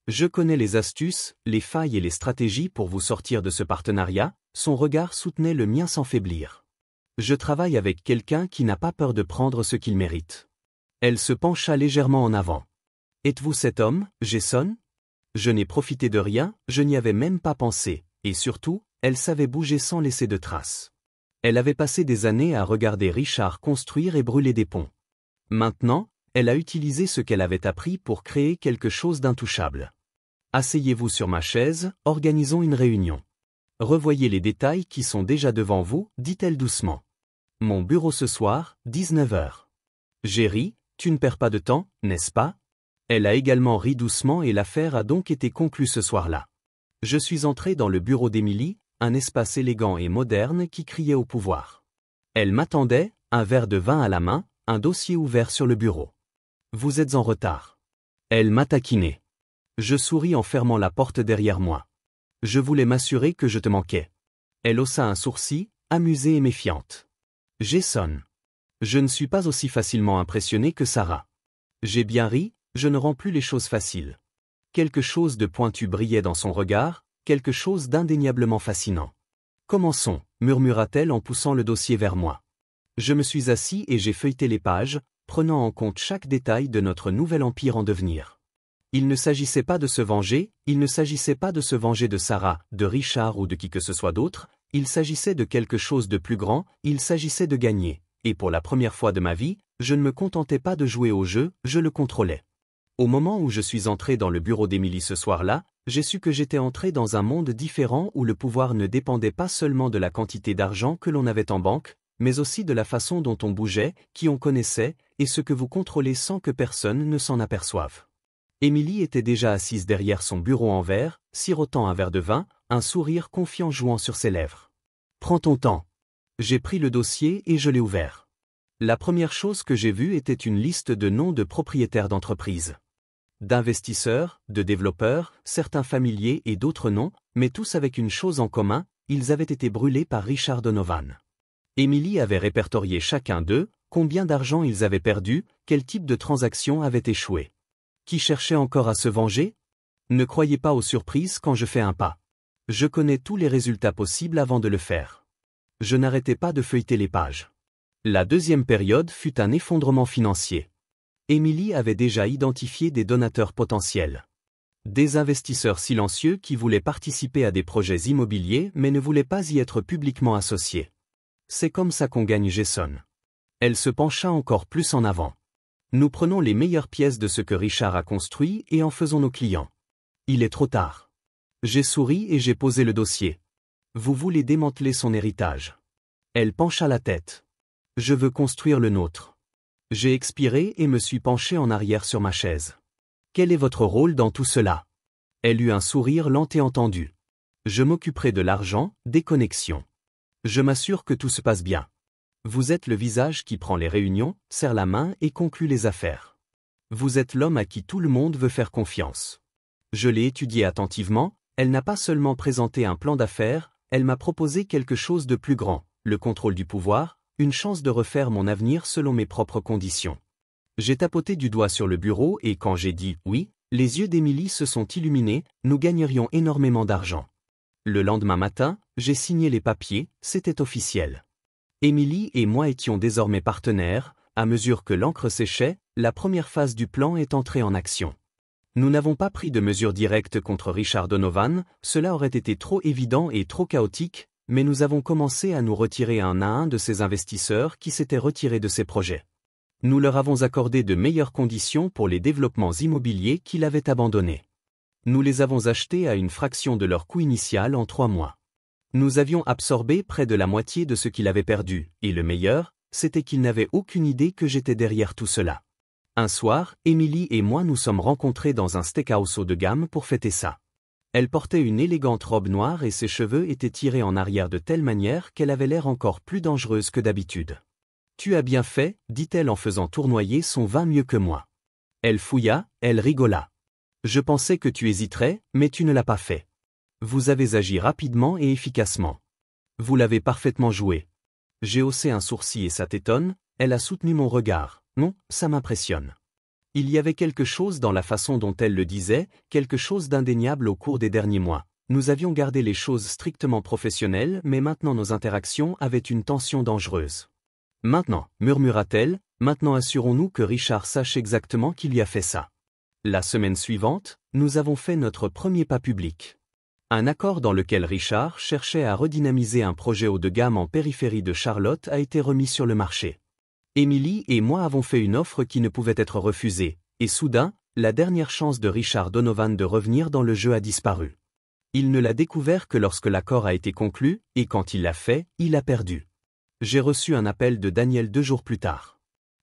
Je connais les astuces, les failles et les stratégies pour vous sortir de ce partenariat. Son regard soutenait le mien sans faiblir. Je travaille avec quelqu'un qui n'a pas peur de prendre ce qu'il mérite. Elle se pencha légèrement en avant. Êtes-vous cet homme, Jason? Je n'ai profité de rien, je n'y avais même pas pensé, et surtout, elle savait bouger sans laisser de traces. Elle avait passé des années à regarder Richard construire et brûler des ponts. Maintenant, elle a utilisé ce qu'elle avait appris pour créer quelque chose d'intouchable. Asseyez-vous sur ma chaise, organisons une réunion. Revoyez les détails qui sont déjà devant vous, dit-elle doucement. Mon bureau ce soir, 19h. J'ai ri, tu ne perds pas de temps, n'est-ce pas? Elle a également ri doucement et l'affaire a donc été conclue ce soir-là. Je suis entré dans le bureau d'Émilie, un espace élégant et moderne qui criait au pouvoir. Elle m'attendait, un verre de vin à la main, un dossier ouvert sur le bureau. Vous êtes en retard. Elle m'a taquiné. Je souris en fermant la porte derrière moi. Je voulais m'assurer que je te manquais. Elle haussa un sourcil, amusée et méfiante. Jason. Je ne suis pas aussi facilement impressionné que Sarah. J'ai bien ri, je ne rends plus les choses faciles. Quelque chose de pointu brillait dans son regard, quelque chose d'indéniablement fascinant. Commençons, murmura-t-elle en poussant le dossier vers moi. Je me suis assis et j'ai feuilleté les pages, prenant en compte chaque détail de notre nouvel empire en devenir. Il ne s'agissait pas de se venger, il ne s'agissait pas de se venger de Sarah, de Richard ou de qui que ce soit d'autre, il s'agissait de quelque chose de plus grand, il s'agissait de gagner, et pour la première fois de ma vie, je ne me contentais pas de jouer au jeu, je le contrôlais. Au moment où je suis entré dans le bureau d'Émilie ce soir-là, j'ai su que j'étais entré dans un monde différent où le pouvoir ne dépendait pas seulement de la quantité d'argent que l'on avait en banque, mais aussi de la façon dont on bougeait, qui on connaissait, et ce que vous contrôlez sans que personne ne s'en aperçoive. Émilie était déjà assise derrière son bureau en verre, sirotant un verre de vin, un sourire confiant jouant sur ses lèvres. « Prends ton temps. » J'ai pris le dossier et je l'ai ouvert. La première chose que j'ai vue était une liste de noms de propriétaires d'entreprises. D'investisseurs, de développeurs, certains familiers et d'autres non, mais tous avec une chose en commun, ils avaient été brûlés par Richard Donovan. Émilie avait répertorié chacun d'eux, combien d'argent ils avaient perdu, quel type de transaction avait échoué. Qui cherchait encore à se venger? Ne croyez pas aux surprises quand je fais un pas. Je connais tous les résultats possibles avant de le faire. Je n'arrêtais pas de feuilleter les pages. La deuxième période fut un effondrement financier. Émilie avait déjà identifié des donateurs potentiels. Des investisseurs silencieux qui voulaient participer à des projets immobiliers mais ne voulaient pas y être publiquement associés. C'est comme ça qu'on gagne Jason. Elle se pencha encore plus en avant. Nous prenons les meilleures pièces de ce que Richard a construit et en faisons nos clients. Il est trop tard. J'ai souri et j'ai posé le dossier. Vous voulez démanteler son héritage. Elle pencha la tête. Je veux construire le nôtre. J'ai expiré et me suis penché en arrière sur ma chaise. Quel est votre rôle dans tout cela? Elle eut un sourire lent et entendu. Je m'occuperai de l'argent, des connexions. Je m'assure que tout se passe bien. Vous êtes le visage qui prend les réunions, serre la main et conclut les affaires. Vous êtes l'homme à qui tout le monde veut faire confiance. Je l'ai étudiée attentivement, elle n'a pas seulement présenté un plan d'affaires, elle m'a proposé quelque chose de plus grand, le contrôle du pouvoir, une chance de refaire mon avenir selon mes propres conditions. J'ai tapoté du doigt sur le bureau et quand j'ai dit « oui », les yeux d'Émilie se sont illuminés, nous gagnerions énormément d'argent. Le lendemain matin, j'ai signé les papiers, c'était officiel. Émilie et moi étions désormais partenaires, à mesure que l'encre séchait, la première phase du plan est entrée en action. Nous n'avons pas pris de mesures directes contre Richard Donovan, cela aurait été trop évident et trop chaotique, mais nous avons commencé à nous retirer un à un de ces investisseurs qui s'étaient retirés de ces projets. Nous leur avons accordé de meilleures conditions pour les développements immobiliers qu'ils avaient abandonnés. Nous les avons achetés à une fraction de leur coût initial en 3 mois. Nous avions absorbé près de la moitié de ce qu'il avait perdu, et le meilleur, c'était qu'ils n'avaient aucune idée que j'étais derrière tout cela. Un soir, Emily et moi nous sommes rencontrés dans un steakhouse haut de gamme pour fêter ça. Elle portait une élégante robe noire et ses cheveux étaient tirés en arrière de telle manière qu'elle avait l'air encore plus dangereuse que d'habitude. « Tu as bien fait » dit-elle en faisant tournoyer son vin mieux que moi. Elle fouilla, elle rigola. « Je pensais que tu hésiterais, mais tu ne l'as pas fait. Vous avez agi rapidement et efficacement. Vous l'avez parfaitement joué. » J'ai haussé un sourcil et ça t'étonne, elle a soutenu mon regard. Non, ça m'impressionne. Il y avait quelque chose dans la façon dont elle le disait, quelque chose d'indéniable au cours des derniers mois. Nous avions gardé les choses strictement professionnelles, mais maintenant nos interactions avaient une tension dangereuse. Maintenant, murmura-t-elle, maintenant assurons-nous que Richard sache exactement qui lui a fait ça. La semaine suivante, nous avons fait notre premier pas public. Un accord dans lequel Richard cherchait à redynamiser un projet haut de gamme en périphérie de Charlotte a été remis sur le marché. Emily et moi avons fait une offre qui ne pouvait être refusée, et soudain, la dernière chance de Richard Donovan de revenir dans le jeu a disparu. Il ne l'a découvert que lorsque l'accord a été conclu, et quand il l'a fait, il a perdu. J'ai reçu un appel de Daniel 2 jours plus tard.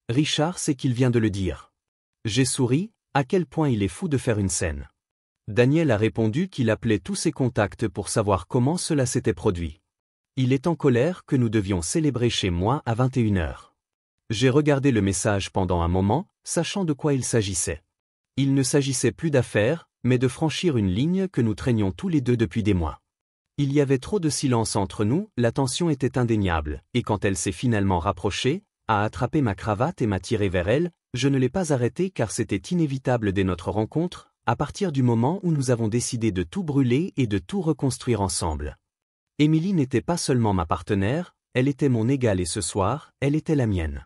Richard sait qu'il vient de le dire. J'ai souri, à quel point il est fou de faire une scène. Daniel a répondu qu'il appelait tous ses contacts pour savoir comment cela s'était produit. Il est en colère que nous devions célébrer chez moi à 21h. J'ai regardé le message pendant un moment, sachant de quoi il s'agissait. Il ne s'agissait plus d'affaires, mais de franchir une ligne que nous traînions tous les deux depuis des mois. Il y avait trop de silence entre nous, la tension était indéniable, et quand elle s'est finalement rapprochée, a attrapé ma cravate et m'a tiré vers elle, je ne l'ai pas arrêtée car c'était inévitable dès notre rencontre, à partir du moment où nous avons décidé de tout brûler et de tout reconstruire ensemble. Emily n'était pas seulement ma partenaire, elle était mon égale et ce soir, elle était la mienne.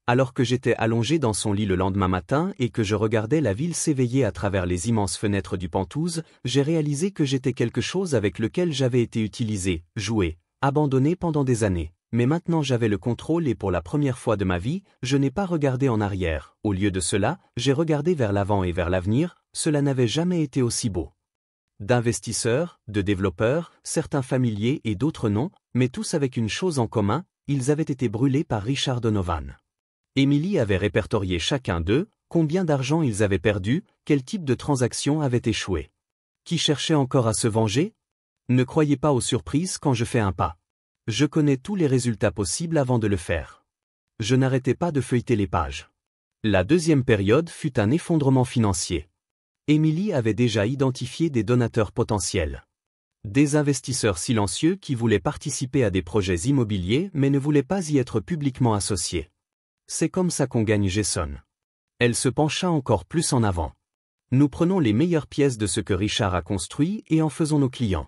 Alors que j'étais allongé dans son lit le lendemain matin et que je regardais la ville s'éveiller à travers les immenses fenêtres du Penthouse, j'ai réalisé que j'étais quelque chose avec lequel j'avais été utilisé, joué, abandonné pendant des années. Mais maintenant j'avais le contrôle et pour la première fois de ma vie, je n'ai pas regardé en arrière. Au lieu de cela, j'ai regardé vers l'avant et vers l'avenir, cela n'avait jamais été aussi beau. D'investisseurs, de développeurs, certains familiers et d'autres non, mais tous avec une chose en commun, ils avaient été brûlés par Richard Donovan. Emily avait répertorié chacun d'eux, combien d'argent ils avaient perdu, quel type de transaction avait échoué. Qui cherchait encore à se venger? Ne croyez pas aux surprises quand je fais un pas. Je connais tous les résultats possibles avant de le faire. Je n'arrêtais pas de feuilleter les pages. La deuxième période fut un effondrement financier. Emily avait déjà identifié des donateurs potentiels. Des investisseurs silencieux qui voulaient participer à des projets immobiliers mais ne voulaient pas y être publiquement associés. C'est comme ça qu'on gagne Jason. Elle se pencha encore plus en avant. Nous prenons les meilleures pièces de ce que Richard a construit et en faisons nos clients.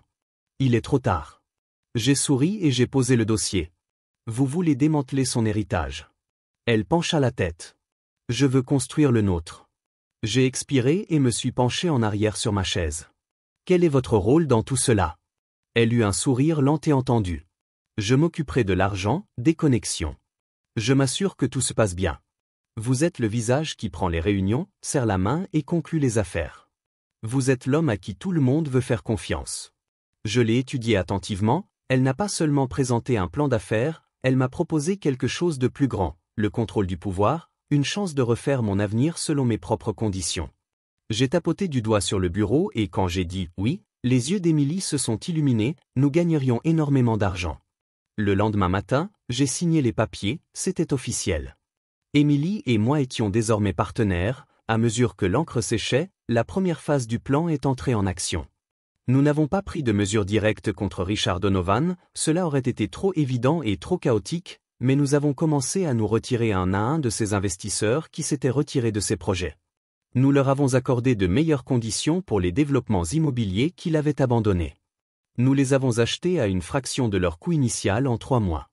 Il est trop tard. J'ai souri et j'ai posé le dossier. Vous voulez démanteler son héritage. Elle pencha la tête. Je veux construire le nôtre. J'ai expiré et me suis penché en arrière sur ma chaise. Quel est votre rôle dans tout cela? Elle eut un sourire lent et entendu. Je m'occuperai de l'argent, des connexions. Je m'assure que tout se passe bien. Vous êtes le visage qui prend les réunions, serre la main et conclut les affaires. Vous êtes l'homme à qui tout le monde veut faire confiance. Je l'ai étudié attentivement, elle n'a pas seulement présenté un plan d'affaires, elle m'a proposé quelque chose de plus grand, le contrôle du pouvoir, une chance de refaire mon avenir selon mes propres conditions. J'ai tapoté du doigt sur le bureau et quand j'ai dit « oui », les yeux d'Emily se sont illuminés, nous gagnerions énormément d'argent. Le lendemain matin, j'ai signé les papiers, c'était officiel. Emily et moi étions désormais partenaires, à mesure que l'encre séchait, la première phase du plan est entrée en action. Nous n'avons pas pris de mesures directes contre Richard Donovan, cela aurait été trop évident et trop chaotique, mais nous avons commencé à nous retirer un à un de ces investisseurs qui s'étaient retirés de ces projets. Nous leur avons accordé de meilleures conditions pour les développements immobiliers qu'il avait abandonnés. Nous les avons achetés à une fraction de leur coût initial en 3 mois.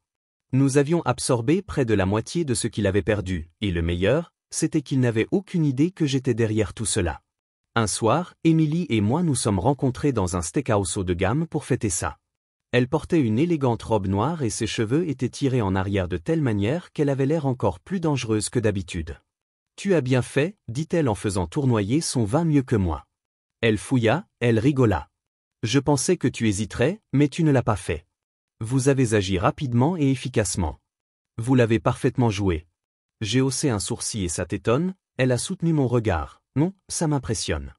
Nous avions absorbé près de la moitié de ce qu'il avait perdu, et le meilleur, c'était qu'il n'avait aucune idée que j'étais derrière tout cela. Un soir, Emily et moi nous sommes rencontrés dans un steakhouse haut de gamme pour fêter ça. Elle portait une élégante robe noire et ses cheveux étaient tirés en arrière de telle manière qu'elle avait l'air encore plus dangereuse que d'habitude. Tu as bien fait, dit-elle en faisant tournoyer son vin mieux que moi. Elle fouilla, elle rigola. Je pensais que tu hésiterais, mais tu ne l'as pas fait. Vous avez agi rapidement et efficacement. Vous l'avez parfaitement joué. J'ai haussé un sourcil et ça t'étonne, elle a soutenu mon regard. Non, ça m'impressionne.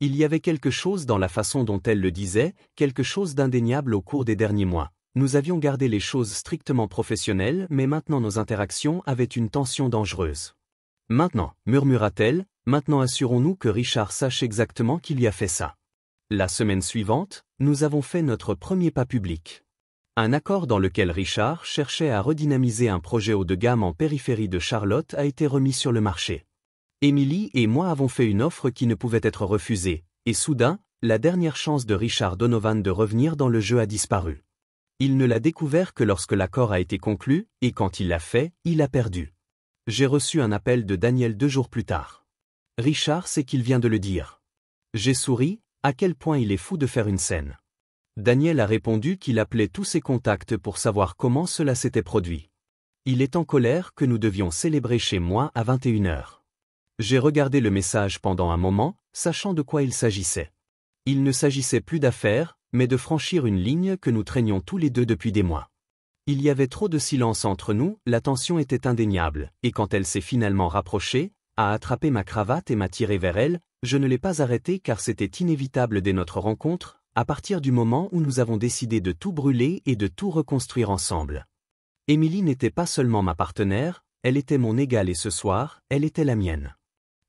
Il y avait quelque chose dans la façon dont elle le disait, quelque chose d'indéniable au cours des derniers mois. Nous avions gardé les choses strictement professionnelles, mais maintenant nos interactions avaient une tension dangereuse. Maintenant, murmura-t-elle, maintenant assurons-nous que Richard sache exactement qui lui a fait ça. La semaine suivante, nous avons fait notre premier pas public. Un accord dans lequel Richard cherchait à redynamiser un projet haut de gamme en périphérie de Charlotte a été remis sur le marché. Emily et moi avons fait une offre qui ne pouvait être refusée, et soudain, la dernière chance de Richard Donovan de revenir dans le jeu a disparu. Il ne l'a découvert que lorsque l'accord a été conclu, et quand il l'a fait, il a perdu. J'ai reçu un appel de Daniel 2 jours plus tard. Richard sait qu'il vient de le dire. J'ai souri, à quel point il est fou de faire une scène. Daniel a répondu qu'il appelait tous ses contacts pour savoir comment cela s'était produit. Il est en colère que nous devions célébrer chez moi à 21h. J'ai regardé le message pendant un moment, sachant de quoi il s'agissait. Il ne s'agissait plus d'affaires, mais de franchir une ligne que nous traînions tous les deux depuis des mois. Il y avait trop de silence entre nous, la tension était indéniable, et quand elle s'est finalement rapprochée, a attrapé ma cravate et m'a tiré vers elle, je ne l'ai pas arrêtée car c'était inévitable dès notre rencontre, à partir du moment où nous avons décidé de tout brûler et de tout reconstruire ensemble. Emily n'était pas seulement ma partenaire, elle était mon égale et ce soir, elle était la mienne.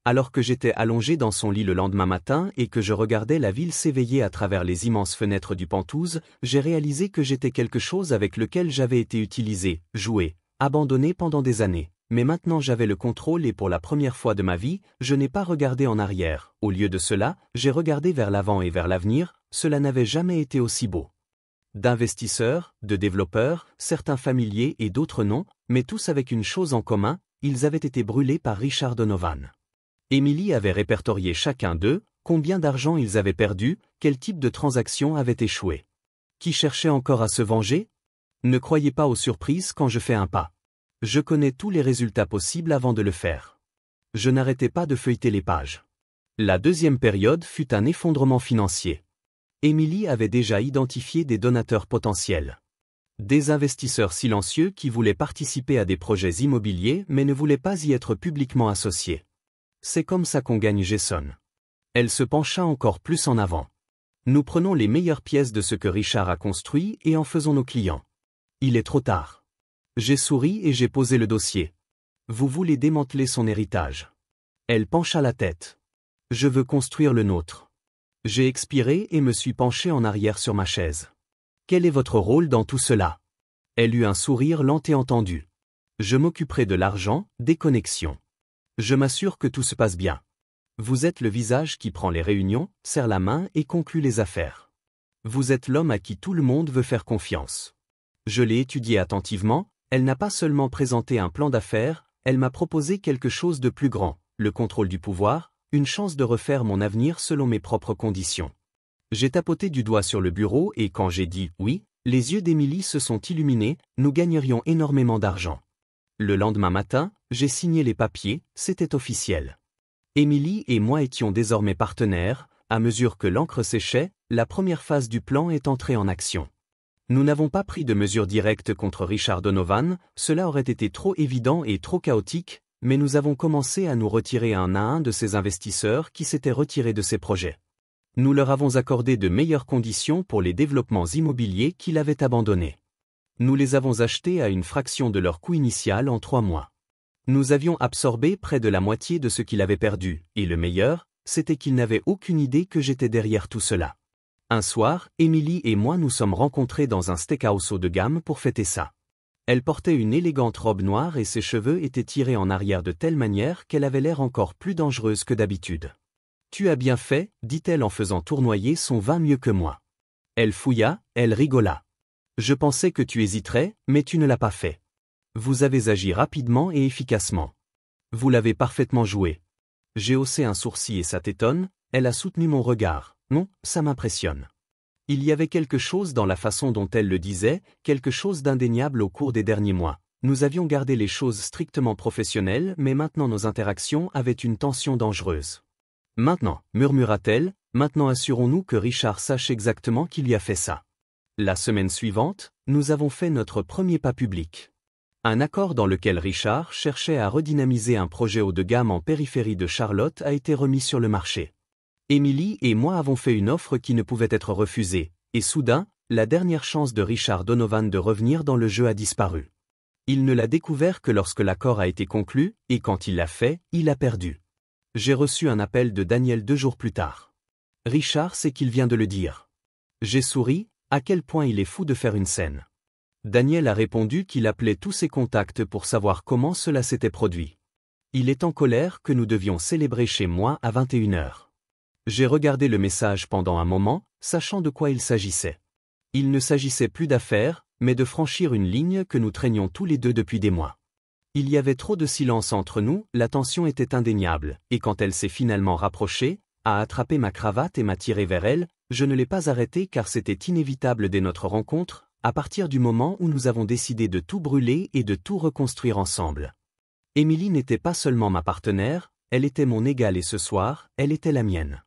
Alors que j'étais allongé dans son lit le lendemain matin et que je regardais la ville s'éveiller à travers les immenses fenêtres du Penthouse, j'ai réalisé que j'étais quelque chose avec lequel j'avais été utilisé, joué, abandonné pendant des années. Mais maintenant j'avais le contrôle et pour la première fois de ma vie, je n'ai pas regardé en arrière. Au lieu de cela, j'ai regardé vers l'avant et vers l'avenir, cela n'avait jamais été aussi beau. D'investisseurs, de développeurs, certains familiers et d'autres non, mais tous avec une chose en commun, ils avaient été brûlés par Richard Donovan. Emily avait répertorié chacun d'eux, combien d'argent ils avaient perdu, quel type de transaction avait échoué. Qui cherchait encore à se venger? Ne croyez pas aux surprises quand je fais un pas. Je connais tous les résultats possibles avant de le faire. Je n'arrêtais pas de feuilleter les pages. La deuxième période fut un effondrement financier. Emily avait déjà identifié des donateurs potentiels. Des investisseurs silencieux qui voulaient participer à des projets immobiliers mais ne voulaient pas y être publiquement associés. C'est comme ça qu'on gagne Jason. Elle se pencha encore plus en avant. Nous prenons les meilleures pièces de ce que Richard a construit et en faisons nos clients. Il est trop tard. J'ai souri et j'ai posé le dossier. Vous voulez démanteler son héritage. Elle pencha la tête. Je veux construire le nôtre. J'ai expiré et me suis penché en arrière sur ma chaise. Quel est votre rôle dans tout cela? Elle eut un sourire lent et entendu. Je m'occuperai de l'argent, des connexions. Je m'assure que tout se passe bien. Vous êtes le visage qui prend les réunions, serre la main et conclut les affaires. Vous êtes l'homme à qui tout le monde veut faire confiance. Je l'ai étudié attentivement, elle n'a pas seulement présenté un plan d'affaires, elle m'a proposé quelque chose de plus grand, le contrôle du pouvoir, une chance de refaire mon avenir selon mes propres conditions. J'ai tapoté du doigt sur le bureau et quand j'ai dit « oui », les yeux d'Emily se sont illuminés, nous gagnerions énormément d'argent. Le lendemain matin, j'ai signé les papiers, c'était officiel. Emily et moi étions désormais partenaires, à mesure que l'encre séchait, la première phase du plan est entrée en action. Nous n'avons pas pris de mesures directes contre Richard Donovan, cela aurait été trop évident et trop chaotique, mais nous avons commencé à nous retirer un à un de ces investisseurs qui s'étaient retirés de ces projets. Nous leur avons accordé de meilleures conditions pour les développements immobiliers qu'il avait abandonnés. Nous les avons achetés à une fraction de leur coût initial en 3 mois. Nous avions absorbé près de la moitié de ce qu'il avait perdu, et le meilleur, c'était qu'il n'avait aucune idée que j'étais derrière tout cela. Un soir, Emily et moi nous sommes rencontrés dans un steakhouse haut de gamme pour fêter ça. Elle portait une élégante robe noire et ses cheveux étaient tirés en arrière de telle manière qu'elle avait l'air encore plus dangereuse que d'habitude. Tu as bien fait, dit-elle en faisant tournoyer son vin mieux que moi. Elle fouilla, elle rigola. Je pensais que tu hésiterais, mais tu ne l'as pas fait. Vous avez agi rapidement et efficacement. Vous l'avez parfaitement joué. J'ai haussé un sourcil et ça t'étonne, elle a soutenu mon regard. Non, ça m'impressionne. Il y avait quelque chose dans la façon dont elle le disait, quelque chose d'indéniable au cours des derniers mois. Nous avions gardé les choses strictement professionnelles, mais maintenant nos interactions avaient une tension dangereuse. Maintenant, murmura-t-elle, maintenant assurons-nous que Richard sache exactement qui lui a fait ça. La semaine suivante, nous avons fait notre premier pas public. Un accord dans lequel Richard cherchait à redynamiser un projet haut de gamme en périphérie de Charlotte a été remis sur le marché. Emily et moi avons fait une offre qui ne pouvait être refusée, et soudain, la dernière chance de Richard Donovan de revenir dans le jeu a disparu. Il ne l'a découvert que lorsque l'accord a été conclu, et quand il l'a fait, il a perdu. J'ai reçu un appel de Daniel 2 jours plus tard. Richard sait qu'il vient de le dire. J'ai souri, à quel point il est fou de faire une scène. Daniel a répondu qu'il appelait tous ses contacts pour savoir comment cela s'était produit. Il est en colère que nous devions célébrer chez moi à 21h. J'ai regardé le message pendant un moment, sachant de quoi il s'agissait. Il ne s'agissait plus d'affaires, mais de franchir une ligne que nous traînions tous les deux depuis des mois. Il y avait trop de silence entre nous, la tension était indéniable, et quand elle s'est finalement rapprochée, a attrapé ma cravate et m'a tiré vers elle, je ne l'ai pas arrêtée car c'était inévitable dès notre rencontre, à partir du moment où nous avons décidé de tout brûler et de tout reconstruire ensemble. Emily n'était pas seulement ma partenaire, elle était mon égale et ce soir, elle était la mienne.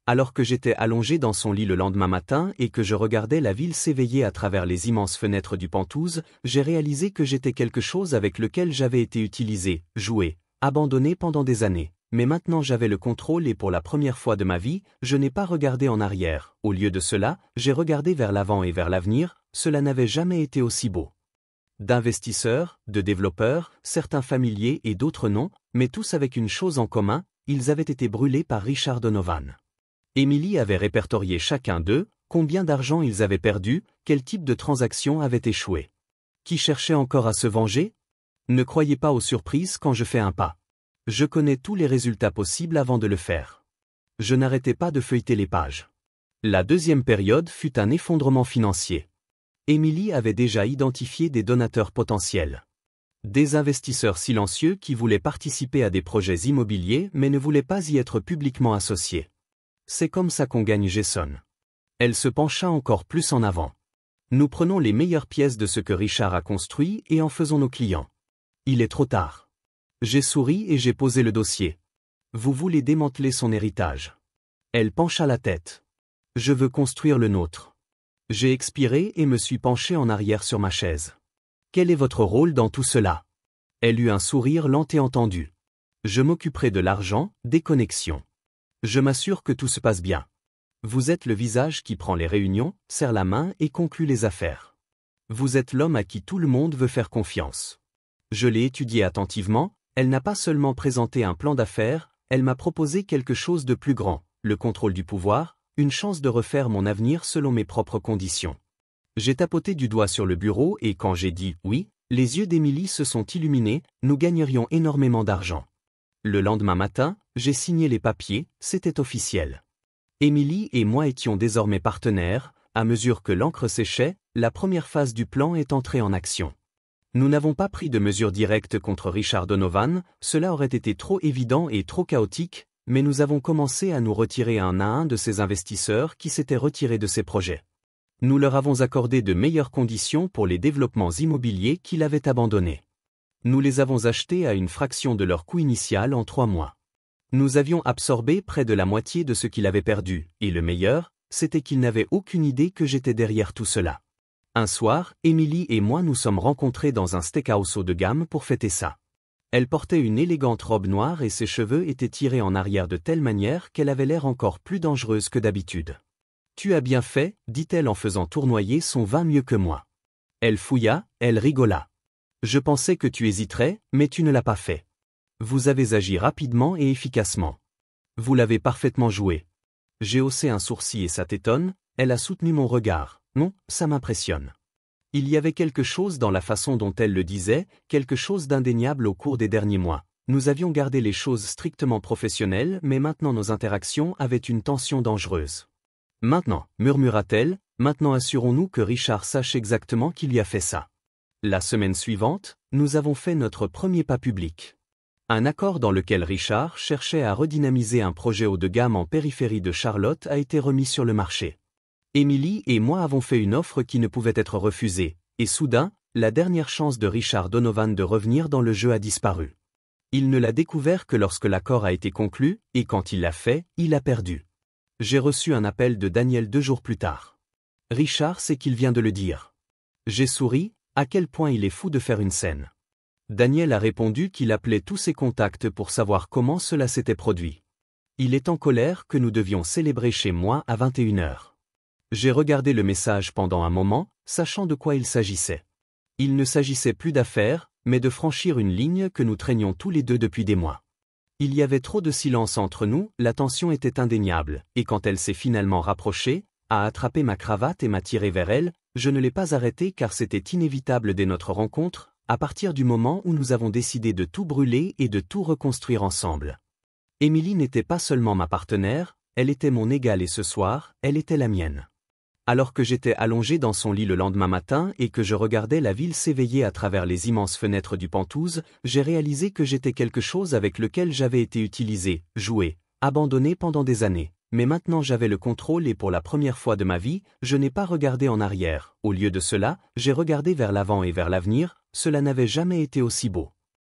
Alors que j'étais allongé dans son lit le lendemain matin et que je regardais la ville s'éveiller à travers les immenses fenêtres du Penthouse, j'ai réalisé que j'étais quelque chose avec lequel j'avais été utilisé, joué, abandonné pendant des années. Mais maintenant j'avais le contrôle et pour la première fois de ma vie, je n'ai pas regardé en arrière. Au lieu de cela, j'ai regardé vers l'avant et vers l'avenir, cela n'avait jamais été aussi beau. D'investisseurs, de développeurs, certains familiers et d'autres non, mais tous avec une chose en commun, ils avaient été brûlés par Richard Donovan. Emily avait répertorié chacun d'eux, combien d'argent ils avaient perdu, quel type de transaction avait échoué. Qui cherchait encore à se venger? Ne croyez pas aux surprises quand je fais un pas. Je connais tous les résultats possibles avant de le faire. Je n'arrêtais pas de feuilleter les pages. La deuxième période fut un effondrement financier. Emily avait déjà identifié des donateurs potentiels. Des investisseurs silencieux qui voulaient participer à des projets immobiliers mais ne voulaient pas y être publiquement associés. C'est comme ça qu'on gagne Jason. Elle se pencha encore plus en avant. Nous prenons les meilleures pièces de ce que Richard a construit et en faisons nos clients. Il est trop tard. J'ai souri et j'ai posé le dossier. Vous voulez démanteler son héritage. Elle pencha la tête. Je veux construire le nôtre. J'ai expiré et me suis penché en arrière sur ma chaise. Quel est votre rôle dans tout cela? Elle eut un sourire lent et entendu. Je m'occuperai de l'argent, des connexions. Je m'assure que tout se passe bien. Vous êtes le visage qui prend les réunions, serre la main et conclut les affaires. Vous êtes l'homme à qui tout le monde veut faire confiance. Je l'ai étudié attentivement, elle n'a pas seulement présenté un plan d'affaires, elle m'a proposé quelque chose de plus grand, le contrôle du pouvoir, une chance de refaire mon avenir selon mes propres conditions. J'ai tapoté du doigt sur le bureau et quand j'ai dit « oui », les yeux d'Emily se sont illuminés, nous gagnerions énormément d'argent. Le lendemain matin, j'ai signé les papiers, c'était officiel. Emily et moi étions désormais partenaires, à mesure que l'encre séchait, la première phase du plan est entrée en action. Nous n'avons pas pris de mesures directes contre Richard Donovan, cela aurait été trop évident et trop chaotique, mais nous avons commencé à nous retirer un à un de ces investisseurs qui s'étaient retirés de ces projets. Nous leur avons accordé de meilleures conditions pour les développements immobiliers qu'il avait abandonnés. Nous les avons achetés à une fraction de leur coût initial en 3 mois. Nous avions absorbé près de la moitié de ce qu'il avait perdu, et le meilleur, c'était qu'il n'avait aucune idée que j'étais derrière tout cela. Un soir, Emily et moi nous sommes rencontrés dans un steakhouse haut de gamme pour fêter ça. Elle portait une élégante robe noire et ses cheveux étaient tirés en arrière de telle manière qu'elle avait l'air encore plus dangereuse que d'habitude. « Tu as bien fait », dit-elle en faisant tournoyer son vin mieux que moi. Elle fouilla, elle rigola. Je pensais que tu hésiterais, mais tu ne l'as pas fait. Vous avez agi rapidement et efficacement. Vous l'avez parfaitement joué. J'ai haussé un sourcil et ça t'étonne, elle a soutenu mon regard. Non, ça m'impressionne. Il y avait quelque chose dans la façon dont elle le disait, quelque chose d'indéniable au cours des derniers mois. Nous avions gardé les choses strictement professionnelles mais maintenant nos interactions avaient une tension dangereuse. Maintenant, murmura-t-elle, maintenant assurons-nous que Richard sache exactement qui lui a fait ça. La semaine suivante, nous avons fait notre premier pas public. Un accord dans lequel Richard cherchait à redynamiser un projet haut de gamme en périphérie de Charlotte a été remis sur le marché. Émilie et moi avons fait une offre qui ne pouvait être refusée, et soudain, la dernière chance de Richard Donovan de revenir dans le jeu a disparu. Il ne l'a découvert que lorsque l'accord a été conclu, et quand il l'a fait, il a perdu. J'ai reçu un appel de Daniel 2 jours plus tard. Richard sait qu'il vient de le dire. J'ai souri, à quel point il est fou de faire une scène. Daniel a répondu qu'il appelait tous ses contacts pour savoir comment cela s'était produit. Il est en colère que nous devions célébrer chez moi à 21h. J'ai regardé le message pendant un moment, sachant de quoi il s'agissait. Il ne s'agissait plus d'affaires, mais de franchir une ligne que nous traînions tous les deux depuis des mois. Il y avait trop de silence entre nous, la tension était indéniable, et quand elle s'est finalement rapprochée, a attrapé ma cravate et m'a tiré vers elle, je ne l'ai pas arrêtée car c'était inévitable dès notre rencontre, à partir du moment où nous avons décidé de tout brûler et de tout reconstruire ensemble. Émilie n'était pas seulement ma partenaire, elle était mon égale et ce soir, elle était la mienne. Alors que j'étais allongé dans son lit le lendemain matin et que je regardais la ville s'éveiller à travers les immenses fenêtres du Penthouse, j'ai réalisé que j'étais quelque chose avec lequel j'avais été utilisé, joué, abandonné pendant des années. Mais maintenant j'avais le contrôle et pour la première fois de ma vie, je n'ai pas regardé en arrière. Au lieu de cela, j'ai regardé vers l'avant et vers l'avenir, cela n'avait jamais été aussi beau.